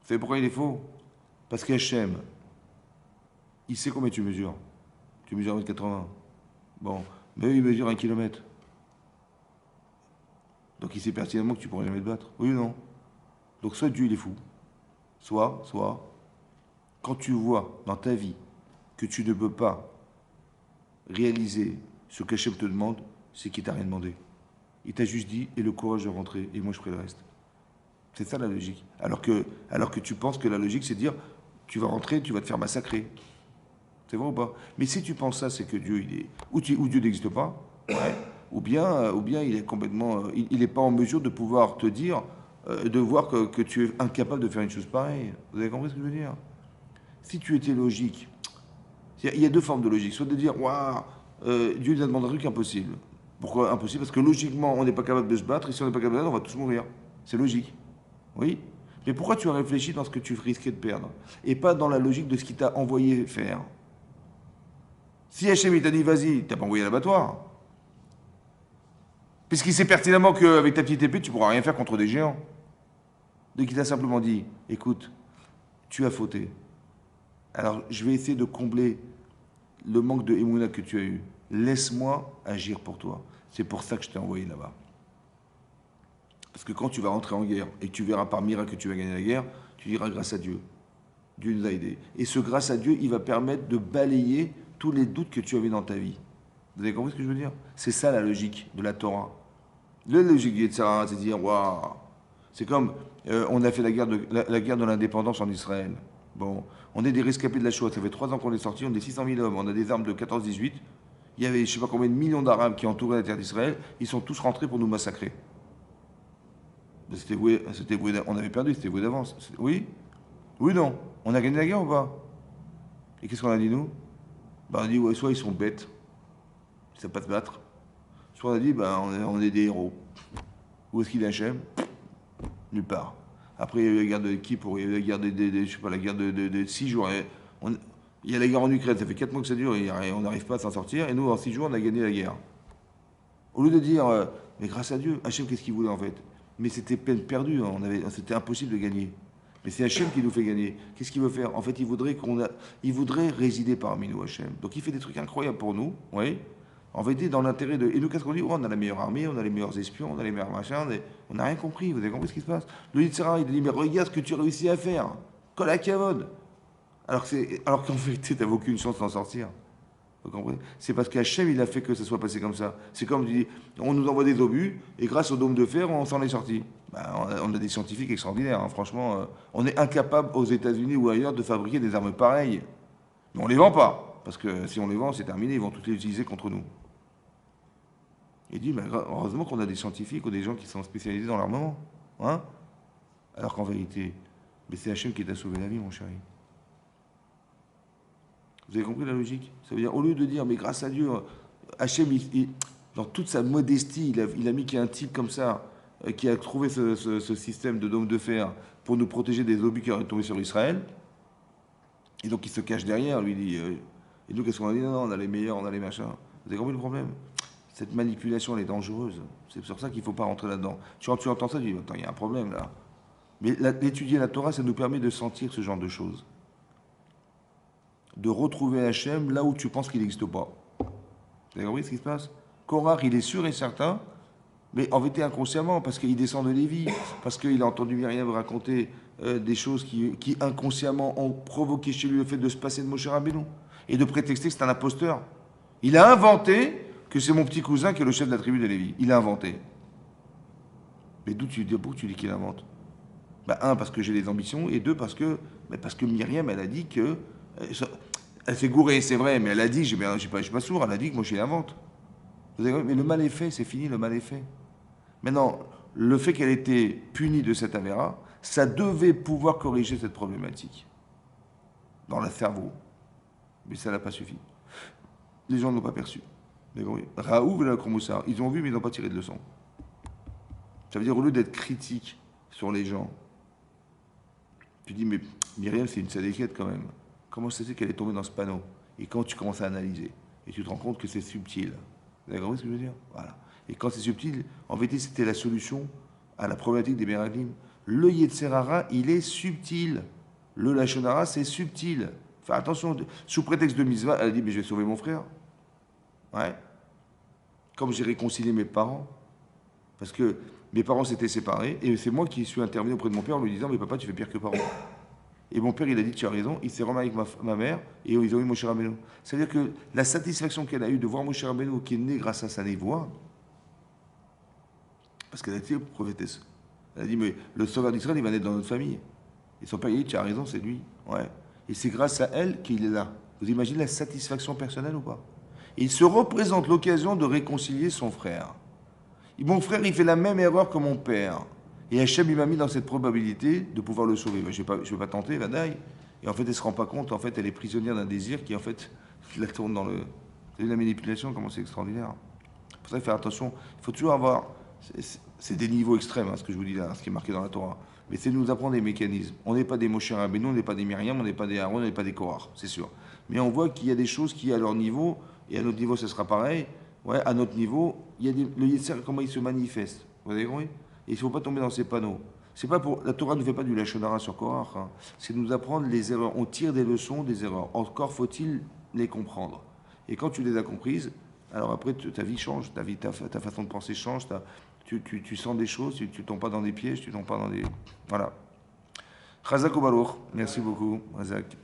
Vous savez pourquoi il est faux? Parce qu'Hachem, il sait combien tu mesures. Tu mesures 1,80 m. Bon, mais il mesure 1 km. Donc il sait pertinemment que tu ne pourras jamais te battre. Oui ou non? Donc soit Dieu il est fou, soit, quand tu vois dans ta vie que tu ne peux pas réaliser ce qu'Hachem te demande, c'est qu'il t'a rien demandé. Il t'a juste dit, et le courage de rentrer, et moi je ferai le reste. C'est ça la logique. Alors que tu penses que la logique c'est de dire, tu vas rentrer, tu vas te faire massacrer. C'est vrai ou pas? Mais si tu penses ça, c'est que Dieu, il est ou Dieu n'existe pas, ouais, ou bien il est complètement, il n'est pas en mesure de pouvoir te dire, de voir que tu es incapable de faire une chose pareille. Vous avez compris ce que je veux dire? Si tu étais logique, il y a deux formes de logique. Soit de dire, waouh, Dieu nous a demandé un truc impossible. Pourquoi impossible? Parce que logiquement, on n'est pas capable de se battre, et si on n'est pas capable de se battre, on va tous mourir. C'est logique. Oui. Mais pourquoi tu as réfléchi dans ce que tu risquais de perdre et pas dans la logique de ce qu'il t'a envoyé faire? Si Hachem t'a dit vas-y, t'as pas envoyé à l'abattoir. Puisqu'il sait pertinemment qu'avec ta petite épée, tu pourras rien faire contre des géants. Donc il t'a simplement dit, écoute, tu as fauté. Alors je vais essayer de combler le manque de émouna que tu as eu. Laisse-moi agir pour toi. C'est pour ça que je t'ai envoyé là-bas. Parce que quand tu vas rentrer en guerre et que tu verras par miracle que tu vas gagner la guerre, tu diras grâce à Dieu. Dieu nous a aidés. Et ce grâce à Dieu, il va permettre de balayer tous les doutes que tu avais dans ta vie. Vous avez compris ce que je veux dire? C'est ça la logique de la Torah. La logique du Yetzirah, c'est de dire, waouh, c'est comme, on a fait la guerre de l'indépendance en Israël. Bon, on est des rescapés de la Shoah, ça fait 3 ans qu'on est sortis, on est 600 000 hommes, on a des armes de 14-18. Il y avait je ne sais pas combien de millions d'Arabes qui entouraient la terre d'Israël, ils sont tous rentrés pour nous massacrer. On avait perdu, c'était voué d'avance. Oui? Oui, non. On a gagné la guerre ou pas? Et qu'est-ce qu'on a dit, nous? On a dit, ouais, soit ils sont bêtes, ils ne savent pas se battre, soit on a dit, on est des héros. Où est-ce qu'il est Hachem? Nulle part. Après, il y a eu la guerre de Kippour, il y a eu la guerre je sais pas, la guerre de 6 jours. Il y a la guerre en Ukraine, ça fait 4 mois que ça dure, et on n'arrive pas à s'en sortir, et nous, en 6 jours, on a gagné la guerre. Au lieu de dire, mais grâce à Dieu, Hachem, qu'est-ce qu'il voulait en fait? mais c'était peine perdue, hein. C'était impossible de gagner. Mais c'est Hachem qui nous fait gagner. Qu'est-ce qu'il veut faire? En fait, il voudrait résider parmi nous, Hachem. Donc il fait des trucs incroyables pour nous, oui. En vérité, dans l'intérêt de... Et nous, qu'est-ce qu'on dit? Oh, on a la meilleure armée, on a les meilleurs espions, on a les meilleurs machins, on n'a rien compris, vous avez compris ce qui se passe? Le Yitzhara, il dit, mais regarde ce que tu réussis à faire. Kol hakavod. Alors qu'en vérité, tu n'avais aucune chance d'en sortir. Vous comprenez? C'est parce qu'Hachem, il a fait que ça soit passé comme ça. C'est comme, on nous envoie des obus, et grâce au dôme de fer, on s'en est sorti. Ben, on a des scientifiques extraordinaires, hein. Franchement. On est incapable aux États-Unis ou ailleurs de fabriquer des armes pareilles. Mais on ne les vend pas. Parce que si on les vend, c'est terminé, ils vont toutes les utiliser contre nous. Il dit, mais heureusement qu'on a des scientifiques ou des gens qui sont spécialisés dans l'armement. Hein? Alors qu'en vérité, mais c'est Hachem qui t'a sauvé la vie, mon chéri. Vous avez compris la logique? Ça veut dire, au lieu de dire, mais grâce à Dieu, Hachem, dans toute sa modestie, il a mis qu'il y a un type comme ça, qui a trouvé ce système de dôme de fer pour nous protéger des obus qui auraient tombé sur Israël. Et donc il se cache derrière, lui, il dit, et nous, qu'est-ce qu'on a dit? Non, on a les meilleurs, on a les machins. Vous avez compris le problème? Cette manipulation, elle est dangereuse. C'est pour ça qu'il ne faut pas rentrer là-dedans. Quand tu entends ça, tu dis, attends, il y a un problème là. Mais étudier la Torah, ça nous permet de sentir ce genre de choses. De retrouver Hachem là où tu penses qu'il n'existe pas. Vous avez compris ce qui se passe? Korach, il est sûr et certain, mais en vérité inconsciemment, parce qu'il descend de Lévi, parce qu'il a entendu Myriam raconter des choses qui inconsciemment ont provoqué chez lui le fait de se passer de Moshe Rabbeinu et de prétexter que c'est un imposteur. Il a inventé que c'est mon petit cousin qui est le chef de la tribu de Lévi. Il a inventé. Mais d'où tu dis qu'il invente? Ben, un, parce que j'ai des ambitions, et deux, parce que Myriam, elle a dit que... Elle s'est gourée, c'est vrai, mais elle a dit, je suis pas sourd, elle a dit que Moshe l'invente. Mais le mal est fait, c'est fini, le mal est fait. Maintenant, le fait qu'elle ait été punie de cette avéra, ça devait pouvoir corriger cette problématique dans le cerveau. Mais ça n'a pas suffi. Les gens ne l'ont pas perçu. Raoult et la Kromoussar, ils ont vu, mais ils n'ont pas tiré de leçon. Ça veut dire, au lieu d'être critique sur les gens, tu dis, mais Myriam, c'est une sadéquette quand même. Comment ça se fait qu'elle est tombée dans ce panneau? Et quand tu commences à analyser, et tu te rends compte que c'est subtil. Vous avez compris ce que je veux dire? Voilà. Et quand c'est subtil, en vérité, c'était la solution à la problématique des Meraglim. Le Yetzerara, il est subtil. Le Lachonara, c'est subtil. Enfin, attention, sous prétexte de Misva, elle a dit, mais je vais sauver mon frère. Ouais. Comme j'ai réconcilié mes parents, parce que mes parents s'étaient séparés, et c'est moi qui suis intervenu auprès de mon père en lui disant, mais papa, tu fais pire que parents. Et mon père, il a dit, tu as raison, il s'est remis avec ma mère, et ils ont eu Moshe Rabbeinu. C'est-à-dire que la satisfaction qu'elle a eue de voir Moshe Rabbeinu, qui est né grâce à sa névoie, parce qu'elle a été prophétesse. Elle a dit, mais le sauveur d'Israël, il va naître dans notre famille. Et son père, il dit, tu as raison, c'est lui. Ouais. Et c'est grâce à elle qu'il est là. Vous imaginez la satisfaction personnelle ou pas? Et il se représente l'occasion de réconcilier son frère. Et mon frère, il fait la même erreur que mon père. Et Hachem, il m'a mis dans cette probabilité de pouvoir le sauver. Ben, je ne vais pas tenter, Vadaï. Et en fait, elle ne se rend pas compte. En fait, elle est prisonnière d'un désir qui, en fait, la tourne dans le... Vous savez, la manipulation, comment c'est extraordinaire. Pour ça, il faut faire attention. Il faut toujours avoir... C'est des niveaux extrêmes, hein, ce que je vous dis là, ce qui est marqué dans la Torah. Mais c'est de nous apprendre des mécanismes. On n'est pas des Moshe Rabbeinu, on n'est pas des Myriam, on n'est pas des Aaron, on n'est pas des Korach, c'est sûr. Mais on voit qu'il y a des choses qui, à leur niveau, et à notre niveau, ce sera pareil. Ouais, à notre niveau, il y a le Yetzer, comment il se manifeste. Vous avez compris? Et il ne faut pas tomber dans ces panneaux. C'est pas pour, la Torah ne fait pas du Lachonara sur Korach. Hein. C'est nous apprendre les erreurs. On tire des leçons des erreurs. Encore faut-il les comprendre. Et quand tu les as comprises, alors après, ta vie change. Ta façon de penser change. Tu sens des choses. Tu ne tombes pas dans des pièges. Tu ne tombes pas dans des... Voilà. Chazak ou Baruch. Merci beaucoup, Razak.